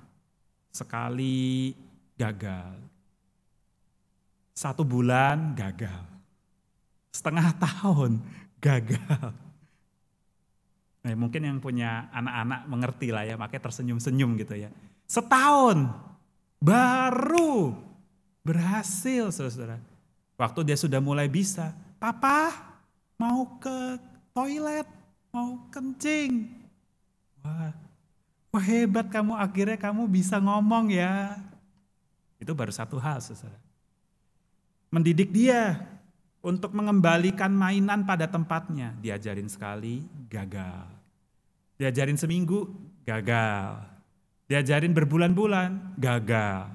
C: Sekali gagal. 1 bulan gagal. Setengah tahun gagal. Nah, mungkin yang punya anak-anak mengerti lah ya, makanya tersenyum-senyum gitu ya. Setahun baru berhasil, saudara. Waktu dia sudah mulai bisa, papa mau ke toilet, mau kencing. Wah hebat kamu, akhirnya kamu bisa ngomong ya. Itu baru satu hal, saudara. Mendidik dia untuk mengembalikan mainan pada tempatnya. Diajarin sekali, gagal. Diajarin seminggu, gagal. Diajarin berbulan-bulan, gagal.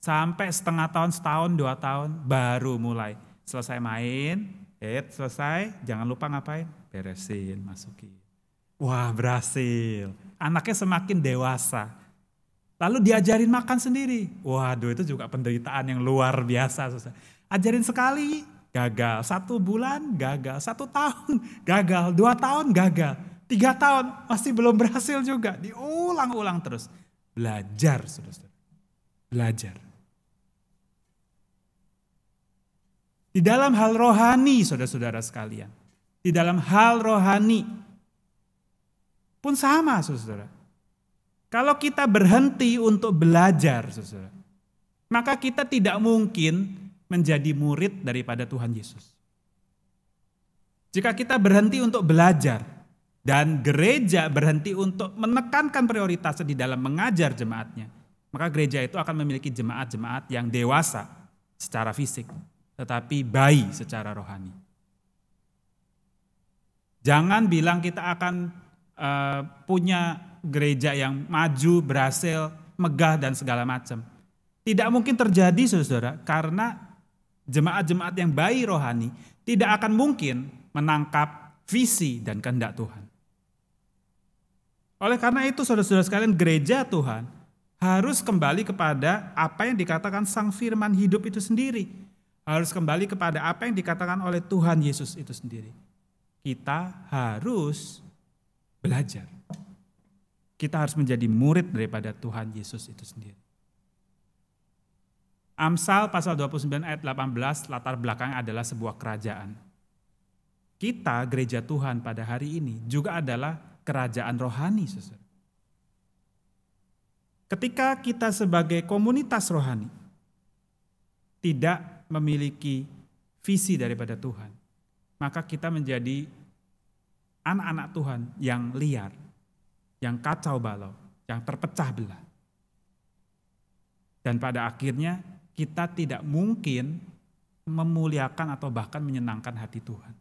C: Sampai setengah tahun, setahun, 2 tahun, baru mulai. Selesai main, selesai, jangan lupa ngapain? Beresin, masukin. Wah, berhasil. Anaknya semakin dewasa. Lalu diajarin makan sendiri. Waduh, itu juga penderitaan yang luar biasa. Ajarin sekali, gagal. 1 bulan, gagal. 1 tahun, gagal. 2 tahun, gagal. 3 tahun, masih belum berhasil juga. Diulang-ulang terus. Belajar, saudara-saudara. Belajar. Di dalam hal rohani, saudara-saudara sekalian. Di dalam hal rohani pun sama, saudara. Kalau kita berhenti untuk belajar, saudara, maka kita tidak mungkin menjadi murid daripada Tuhan Yesus. Jika kita berhenti untuk belajar dan gereja berhenti untuk menekankan prioritasnya di dalam mengajar jemaatnya, maka gereja itu akan memiliki jemaat-jemaat yang dewasa secara fisik, tetapi bayi secara rohani. Jangan bilang kita akan punya gereja yang maju, berhasil, megah dan segala macam. Tidak mungkin terjadi, saudara, karena jemaat-jemaat yang bayi rohani tidak akan mungkin menangkap visi dan kehendak Tuhan. Oleh karena itu, saudara-saudara sekalian, gereja Tuhan harus kembali kepada apa yang dikatakan Sang Firman hidup itu sendiri. Harus kembali kepada apa yang dikatakan oleh Tuhan Yesus itu sendiri. Kita harus belajar. Kita harus menjadi murid daripada Tuhan Yesus itu sendiri. Amsal pasal 29 ayat 18 latar belakangnya adalah sebuah kerajaan. Kita gereja Tuhan pada hari ini juga adalah kerajaan rohani, saudara. Ketika kita sebagai komunitas rohani tidak memiliki visi daripada Tuhan, maka kita menjadi anak-anak Tuhan yang liar, yang kacau balau, yang terpecah belah. Dan pada akhirnya kita tidak mungkin memuliakan atau bahkan menyenangkan hati Tuhan.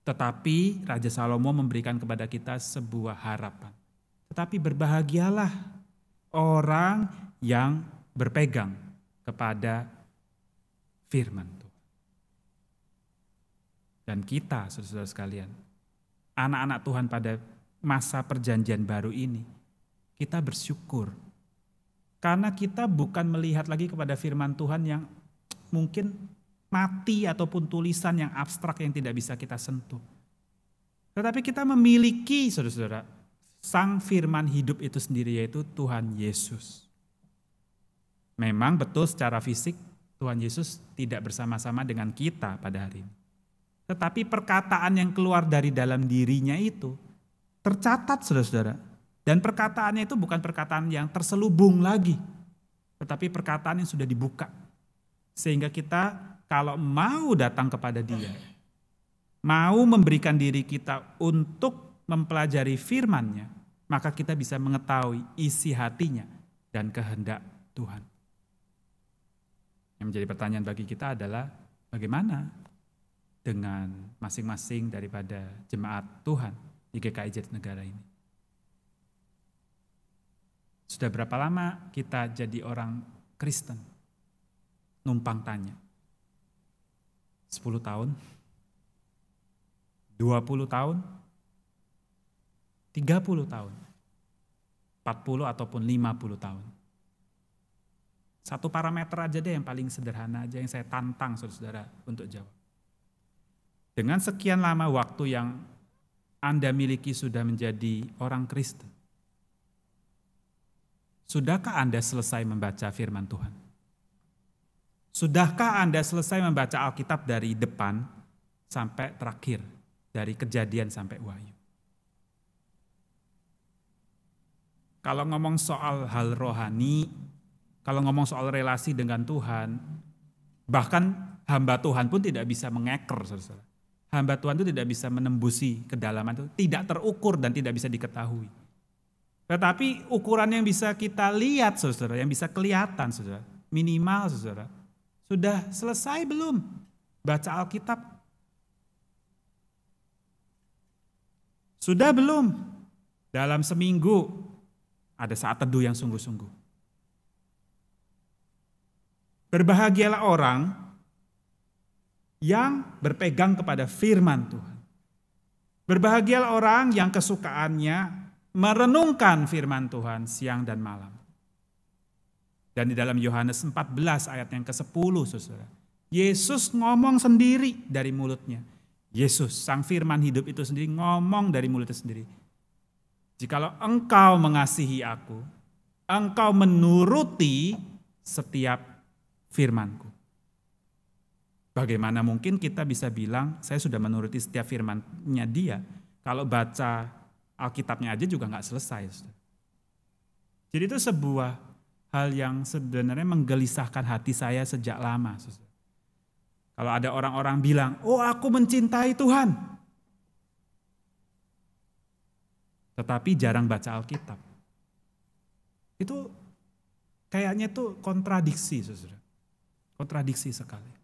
C: Tetapi Raja Salomo memberikan kepada kita sebuah harapan. Tetapi berbahagialah orang yang berpegang kepada firman Tuhan. Dan kita, saudara-saudara sekalian, anak-anak Tuhan pada masa perjanjian baru ini, kita bersyukur. Karena kita bukan melihat lagi kepada firman Tuhan yang mungkin mati ataupun tulisan yang abstrak yang tidak bisa kita sentuh. Tetapi kita memiliki, saudara-saudara, Sang firman hidup itu sendiri, yaitu Tuhan Yesus. Memang betul secara fisik Tuhan Yesus tidak bersama-sama dengan kita pada hari ini. Tetapi perkataan yang keluar dari dalam dirinya itu tercatat, saudara-saudara. Dan perkataannya itu bukan perkataan yang terselubung lagi, tetapi perkataan yang sudah dibuka. Sehingga kita kalau mau datang kepada Dia, mau memberikan diri kita untuk mempelajari firman-Nya, maka kita bisa mengetahui isi hatinya dan kehendak Tuhan. Yang menjadi pertanyaan bagi kita adalah bagaimana dengan masing-masing daripada jemaat Tuhan di GKI Jatinegara ini. Sudah berapa lama kita jadi orang Kristen? Numpang tanya. 10 tahun? 20 tahun? 30 tahun? 40 ataupun 50 tahun? Satu parameter aja deh yang paling sederhana aja yang saya tantang saudara-saudara untuk jawab. Dengan sekian lama waktu yang Anda miliki sudah menjadi orang Kristen, sudahkah Anda selesai membaca firman Tuhan? Sudahkah Anda selesai membaca Alkitab dari depan sampai terakhir, dari Kejadian sampai Wahyu? Kalau ngomong soal hal rohani, kalau ngomong soal relasi dengan Tuhan, bahkan hamba Tuhan pun tidak bisa mengeker, saudara. Hamba Tuhan itu tidak bisa menembusi kedalaman itu, tidak terukur dan tidak bisa diketahui. Tetapi ukuran yang bisa kita lihat, saudara, yang bisa kelihatan, saudara, minimal, saudara, sudah selesai belum baca Alkitab? Sudah belum dalam seminggu ada saat teduh yang sungguh-sungguh? Berbahagialah orang yang berpegang kepada firman Tuhan. Berbahagialah orang yang kesukaannya merenungkan firman Tuhan siang dan malam. Dan di dalam Yohanes 14 ayat yang ke-10, saudara, Yesus ngomong sendiri dari mulutnya. Yesus, sang firman hidup itu sendiri ngomong dari mulutnya sendiri. Jikalau engkau mengasihi aku, engkau menuruti setiap firman-Ku. Bagaimana mungkin kita bisa bilang saya sudah menuruti setiap firman-Nya Dia, kalau baca Alkitabnya aja juga gak selesai. Jadi itu sebuah hal yang sebenarnya menggelisahkan hati saya sejak lama. Kalau ada orang-orang bilang, oh aku mencintai Tuhan. Tetapi jarang baca Alkitab. Itu kayaknya tuh kontradiksi, saudara. Kontradiksi sekali.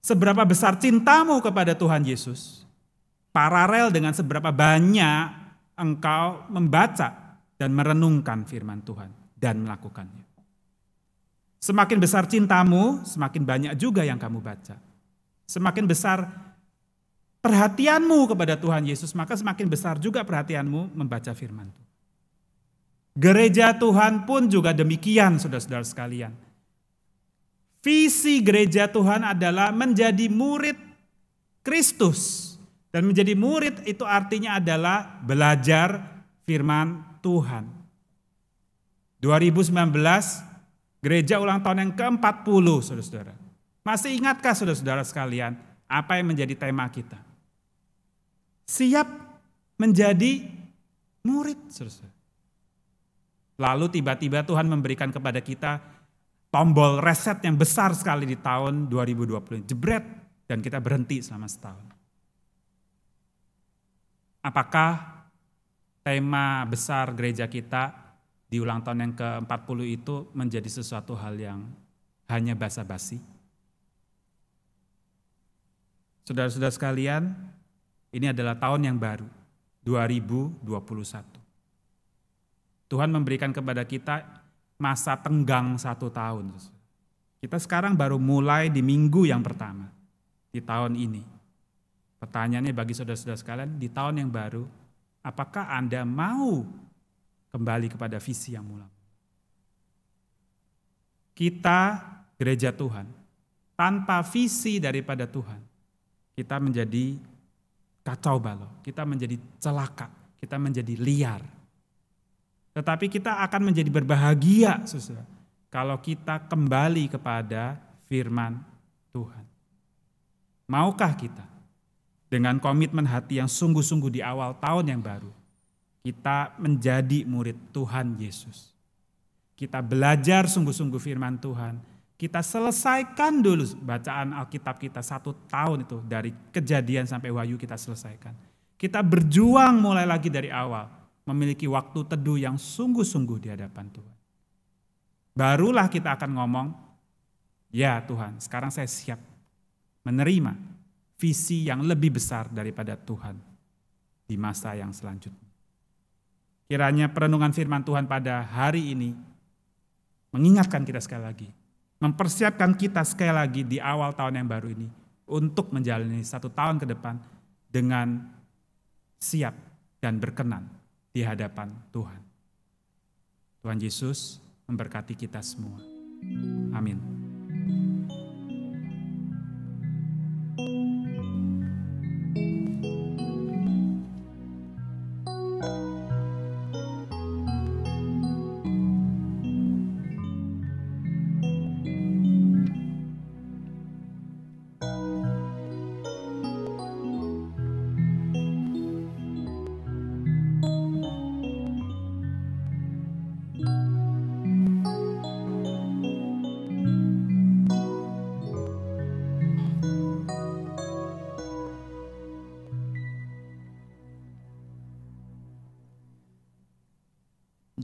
C: Seberapa besar cintamu kepada Tuhan Yesus, paralel dengan seberapa banyak engkau membaca dan merenungkan firman Tuhan dan melakukannya. Semakin besar cintamu, semakin banyak juga yang kamu baca. Semakin besar perhatianmu kepada Tuhan Yesus, maka semakin besar juga perhatianmu membaca firman Tuhan. Gereja Tuhan pun juga demikian, saudara-saudara sekalian. Visi gereja Tuhan adalah menjadi murid Kristus. Dan menjadi murid itu artinya adalah belajar firman Tuhan. 2019 gereja ulang tahun yang ke-40, saudara-saudara. Masih ingatkah saudara-saudara sekalian apa yang menjadi tema kita? Siap menjadi murid, saudara-saudara. Lalu tiba-tiba Tuhan memberikan kepada kita tombol reset yang besar sekali di tahun 2020. Jebret, dan kita berhenti selama setahun. Apakah tema besar gereja kita di ulang tahun yang ke-40 itu menjadi sesuatu hal yang hanya basa-basi? Saudara-saudara sekalian, ini adalah tahun yang baru, 2021. Tuhan memberikan kepada kita masa tenggang 1 tahun. Kita sekarang baru mulai di minggu yang pertama di tahun ini. Pertanyaannya bagi saudara-saudara sekalian, di tahun yang baru, apakah Anda mau kembali kepada visi yang mula? Kita, gereja Tuhan, tanpa visi daripada Tuhan, kita menjadi kacau balau, kita menjadi celaka, kita menjadi liar. Tetapi kita akan menjadi berbahagia, saudara, kalau kita kembali kepada firman Tuhan. Maukah kita dengan komitmen hati yang sungguh-sungguh di awal tahun yang baru, kita menjadi murid Tuhan Yesus. Kita belajar sungguh-sungguh firman Tuhan. Kita selesaikan dulu bacaan Alkitab kita 1 tahun itu, dari Kejadian sampai Wahyu kita selesaikan. Kita berjuang mulai lagi dari awal, memiliki waktu teduh yang sungguh-sungguh di hadapan Tuhan. Barulah kita akan ngomong, ya Tuhan, sekarang saya siap menerima visi yang lebih besar daripada Tuhan di masa yang selanjutnya. Kiranya perenungan firman Tuhan pada hari ini mengingatkan kita sekali lagi, mempersiapkan kita sekali lagi di awal tahun yang baru ini untuk menjalani 1 tahun ke depan dengan siap dan berkenan di hadapan Tuhan. Tuhan Yesus memberkati kita semua. Amin.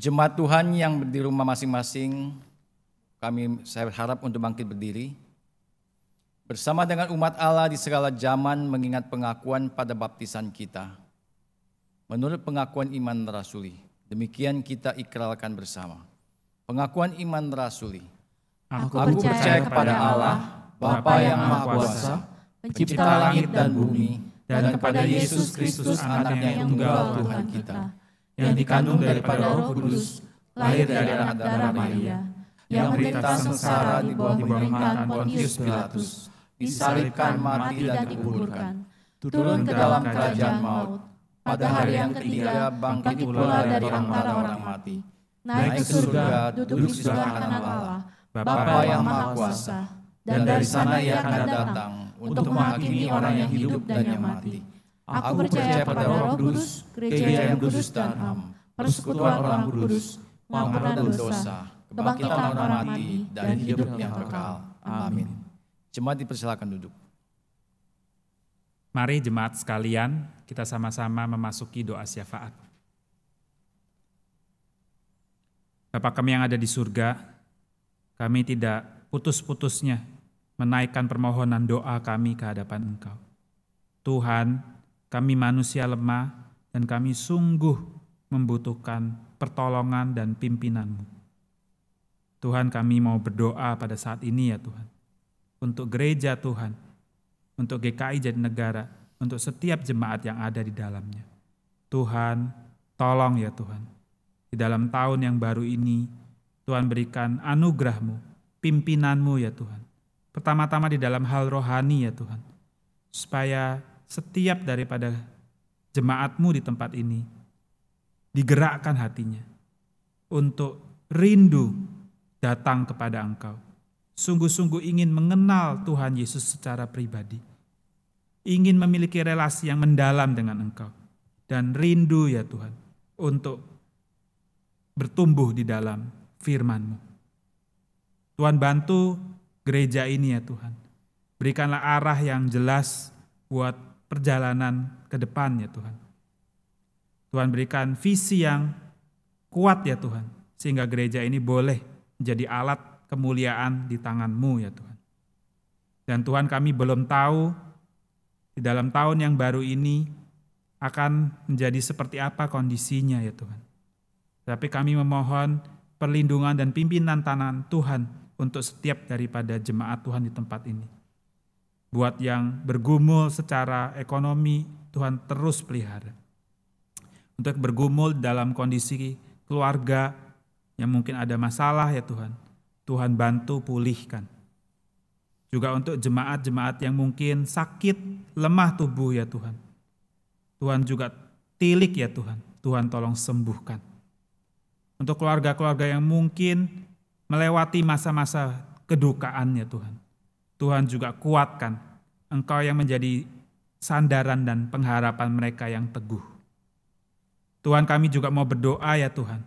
A: Jemaat Tuhan yang di rumah masing-masing, saya harap untuk bangkit berdiri. Bersama dengan umat Allah di segala zaman mengingat pengakuan pada baptisan kita. Menurut pengakuan iman rasuli, demikian kita ikrarkan bersama. Pengakuan iman rasuli.
B: Aku percaya kepada Allah, Bapa yang Maha Kuasa, pencipta langit dan bumi,
C: dan kepada Yesus Kristus anaknya yang tunggal Tuhan kita, yang dikandung daripada Roh Kudus, lahir dari anak darah Maria, yang menderita sengsara di bawah pemerintahan Pontius Pilatus, disalibkan, mati dan dikuburkan, turun ke dalam kerajaan maut, pada hari yang ketiga bangkit pula dari antara orang mati, naik ke surga, duduk di sebelah kanan Allah, Bapa yang Maha Kuasa, dan dari sana Ia akan datang untuk menghakimi orang yang hidup dan yang mati. Aku percaya pada Roh Kudus, gereja yang kudus dan am, persekutuan orang kudus, pengampunan dosa, kebangkitan orang mati, dan hidup yang kekal. Amin.
A: Jemaat dipersilakan duduk.
C: Mari jemaat sekalian, kita sama-sama memasuki doa syafaat. Bapa kami yang ada di surga, kami tidak putus-putusnya menaikkan permohonan doa kami ke hadapan Engkau. Tuhan, kami manusia lemah dan kami sungguh membutuhkan pertolongan dan pimpinan-Mu. Tuhan, kami mau berdoa pada saat ini ya Tuhan, untuk gereja Tuhan, untuk GKI Jatinegara, untuk setiap jemaat yang ada di dalamnya. Tuhan, tolong ya Tuhan, di dalam tahun yang baru ini, Tuhan berikan anugerah-Mu, pimpinan-Mu ya Tuhan. Pertama-tama di dalam hal rohani ya Tuhan, supaya setiap daripada jemaat-Mu di tempat ini digerakkan hatinya untuk rindu datang kepada Engkau. Sungguh-sungguh ingin mengenal Tuhan Yesus secara pribadi. Ingin memiliki relasi yang mendalam dengan Engkau. Dan rindu ya Tuhan untuk bertumbuh di dalam firman-Mu. Tuhan bantu gereja ini ya Tuhan. Berikanlah arah yang jelas buat perjalanan ke depan ya Tuhan. Tuhan berikan visi yang kuat ya Tuhan. Sehingga gereja ini boleh menjadi alat kemuliaan di tangan-Mu ya Tuhan. Dan Tuhan, kami belum tahu di dalam tahun yang baru ini akan menjadi seperti apa kondisinya ya Tuhan. Tapi kami memohon perlindungan dan pimpinan tangan Tuhan untuk setiap daripada jemaat Tuhan di tempat ini. Buat yang bergumul secara ekonomi, Tuhan terus pelihara. Untuk bergumul dalam kondisi keluarga yang mungkin ada masalah ya Tuhan, Tuhan bantu pulihkan. Juga untuk jemaat-jemaat yang mungkin sakit, lemah tubuh ya Tuhan. Tuhan juga tilik ya Tuhan, Tuhan tolong sembuhkan. Untuk keluarga-keluarga yang mungkin melewati masa-masa kedukaan ya Tuhan, Tuhan juga kuatkan. Engkau yang menjadi sandaran dan pengharapan mereka yang teguh. Tuhan, kami juga mau berdoa ya Tuhan.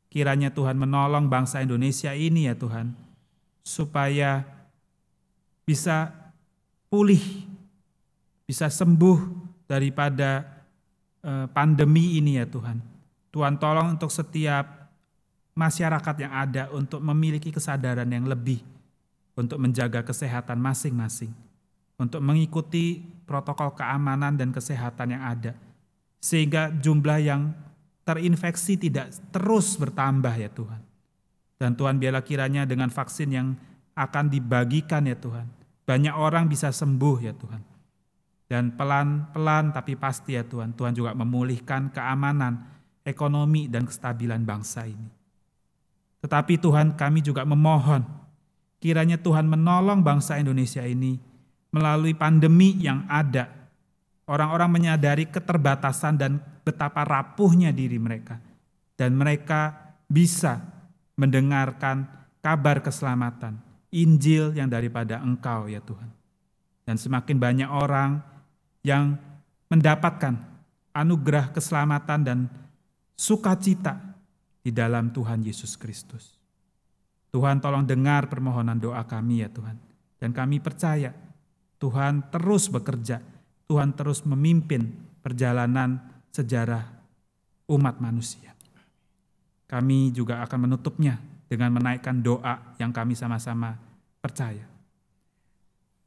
C: Kiranya Tuhan menolong bangsa Indonesia ini ya Tuhan, supaya bisa pulih, bisa sembuh daripada pandemi ini ya Tuhan. Tuhan tolong untuk setiap masyarakat yang ada untuk memiliki kesadaran yang lebih untuk menjaga kesehatan masing-masing, untuk mengikuti protokol keamanan dan kesehatan yang ada, sehingga jumlah yang terinfeksi tidak terus bertambah ya Tuhan. Dan Tuhan, biarlah kiranya dengan vaksin yang akan dibagikan ya Tuhan, banyak orang bisa sembuh ya Tuhan. Dan pelan-pelan tapi pasti ya Tuhan, Tuhan juga memulihkan keamanan, ekonomi dan kestabilan bangsa ini. Tetapi Tuhan, kami juga memohon, kiranya Tuhan menolong bangsa Indonesia ini melalui pandemi yang ada. Orang-orang menyadari keterbatasan dan betapa rapuhnya diri mereka. Dan mereka bisa mendengarkan kabar keselamatan, Injil yang daripada Engkau ya Tuhan. Dan semakin banyak orang yang mendapatkan anugerah keselamatan dan sukacita di dalam Tuhan Yesus Kristus. Tuhan, tolong dengar permohonan doa kami ya Tuhan. Dan kami percaya Tuhan terus bekerja, Tuhan terus memimpin perjalanan sejarah umat manusia. Kami juga akan menutupnya dengan menaikkan doa yang kami sama-sama percaya.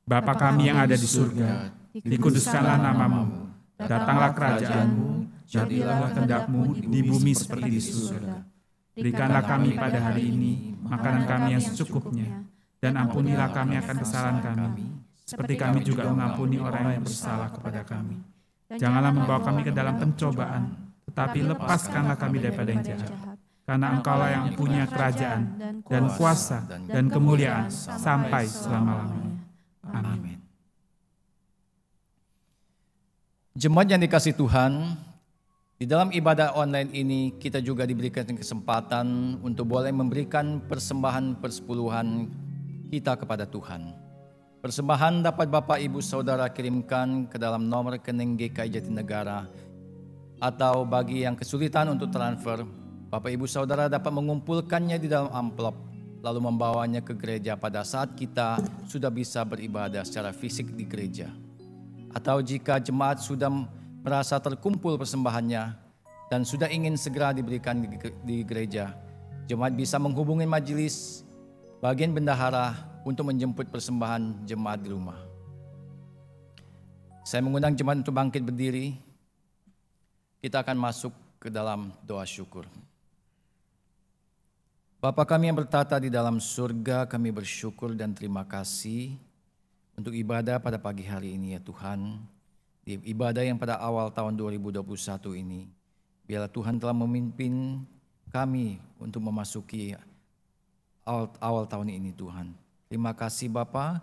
C: Bapa kami yang ada di surga, dikuduskanlah nama-Mu, datanglah kerajaan-Mu, jadilah kehendak-Mu di bumi seperti di surga. Berikanlah kami pada hari ini makanan kami yang secukupnya, dan ampunilah kami akan kesalahan kami, seperti kami juga mengampuni orang yang bersalah kepada kami. Janganlah membawa kami ke dalam pencobaan, tetapi lepaskanlah kami daripada yang jahat. Karena Engkaulah yang punya kerajaan dan kuasa dan kemuliaan sampai selama-lamanya. Amin.
A: Jemaat yang dikasihi Tuhan, di dalam ibadah online ini kita juga diberikan kesempatan untuk boleh memberikan persembahan persepuluhan kita kepada Tuhan. Persembahan dapat Bapak Ibu Saudara kirimkan ke dalam nomor rekening GKI Jatinegara, atau bagi yang kesulitan untuk transfer, Bapak Ibu Saudara dapat mengumpulkannya di dalam amplop lalu membawanya ke gereja pada saat kita sudah bisa beribadah secara fisik di gereja. Atau jika jemaat sudah merasa terkumpul persembahannya dan sudah ingin segera diberikan di gereja, jemaat bisa menghubungi majelis bagian bendahara untuk menjemput persembahan jemaat di rumah. Saya mengundang jemaat untuk bangkit berdiri. Kita akan masuk ke dalam doa syukur. Bapa kami yang bertata di dalam surga, kami bersyukur dan terima kasih untuk ibadah pada pagi hari ini ya Tuhan. Di ibadah yang pada awal tahun 2021 ini, biarlah Tuhan telah memimpin kami untuk memasuki awal tahun ini Tuhan. Terima kasih Bapa,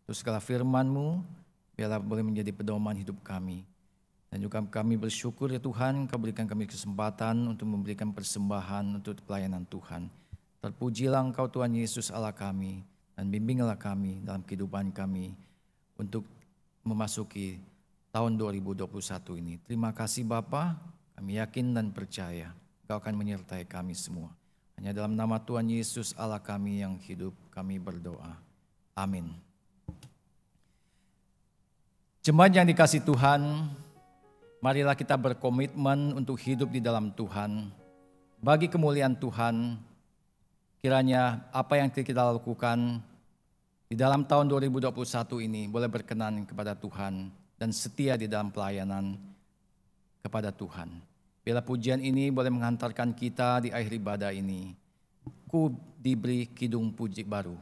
A: untuk segala firman-Mu, biarlah boleh menjadi pedoman hidup kami. Dan juga kami bersyukur ya Tuhan, Kau berikan kami kesempatan untuk memberikan persembahan untuk pelayanan Tuhan. Terpujilah Engkau Tuhan Yesus Allah kami, dan bimbinglah kami dalam kehidupan kami untuk memasuki tahun 2021 ini. Terima kasih Bapa, kami yakin dan percaya Engkau akan menyertai kami semua. Hanya dalam nama Tuhan Yesus Allah kami yang hidup, kami berdoa. Amin. Jemaat yang dikasihi Tuhan, marilah kita berkomitmen untuk hidup di dalam Tuhan. Bagi kemuliaan Tuhan, kiranya apa yang kita lakukan di dalam tahun 2021 ini boleh berkenan kepada Tuhan dan setia di dalam pelayanan kepada Tuhan. Bila pujian ini boleh menghantarkan kita di akhir ibadah ini. Ku diberi kidung puji baru.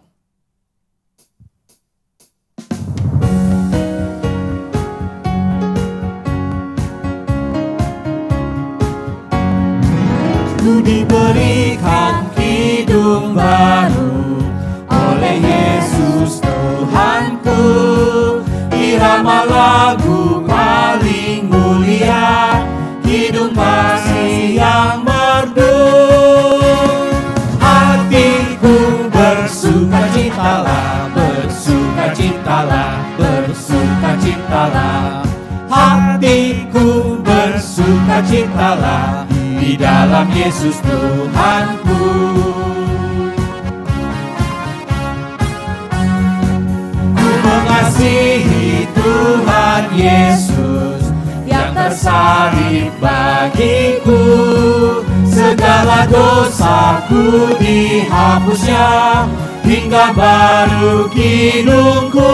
B: Ku diberikan kidung baru oleh Yesus Tuhanku, irama lagu paling mulia, kidung kasih yang merdu. Hatiku bersukacitalah, bersukacitalah, bersukacitalah. Hatiku bersukacitalah di dalam Yesus Tuhanku. Ku mengasihi Tuhan Yesus yang tersalib bagiku. Segala dosaku dihapusnya, hingga baru kidungku.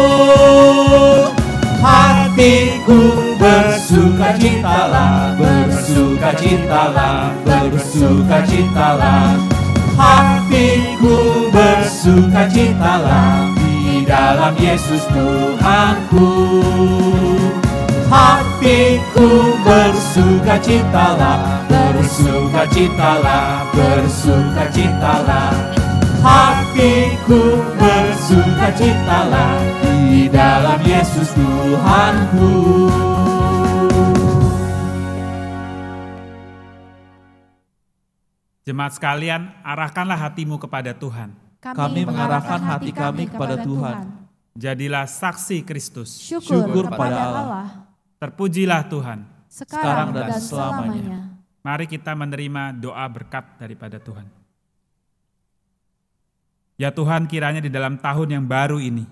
B: Hatiku bersukacitalah, bersukacitalah, bersukacitalah. Hatiku bersukacitalah di dalam Yesus Tuhanku. Hatiku bersukacitalah, bersukacitalah, bersukacitalah. Hatiku bersukacitalah di dalam Yesus Tuhanku.
C: Jemaat sekalian, arahkanlah hatimu kepada Tuhan.
B: Kami mengarahkan hati kami kepada Tuhan.
C: Jadilah saksi Kristus.
B: Syukur pada Allah.
C: Terpujilah Tuhan.
B: Sekarang dan selamanya.
C: Mari kita menerima doa berkat daripada Tuhan. Ya Tuhan, kiranya di dalam tahun yang baru ini,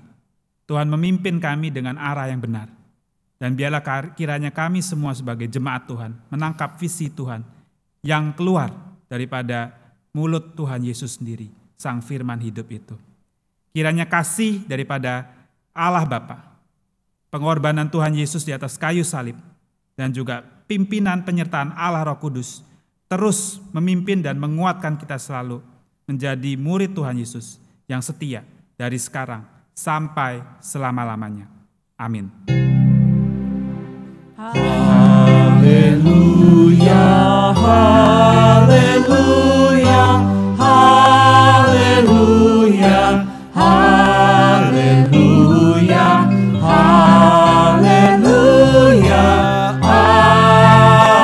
C: Tuhan memimpin kami dengan arah yang benar. Dan biarlah kiranya kami semua sebagai jemaat Tuhan menangkap visi Tuhan yang keluar daripada mulut Tuhan Yesus sendiri, Sang Firman hidup itu. Kiranya kasih daripada Allah Bapa, pengorbanan Tuhan Yesus di atas kayu salib, dan juga pimpinan penyertaan Allah Roh Kudus terus memimpin dan menguatkan kita selalu menjadi murid Tuhan Yesus yang setia dari sekarang sampai selama-lamanya. Amin.
B: Haleluya, haleluya, haleluya, haleluya, haleluya,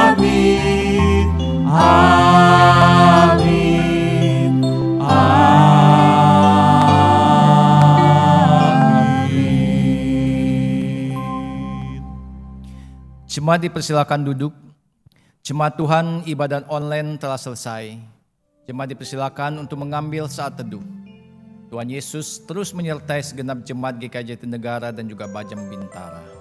B: amin, amin, amin.
A: Jemaat dipersilakan duduk. Jemaat Tuhan, ibadat online telah selesai. Jemaat dipersilakan untuk mengambil saat teduh. Tuhan Yesus terus menyertai segenap jemaat GKJ Jatinegara dan juga Bajang Bintara.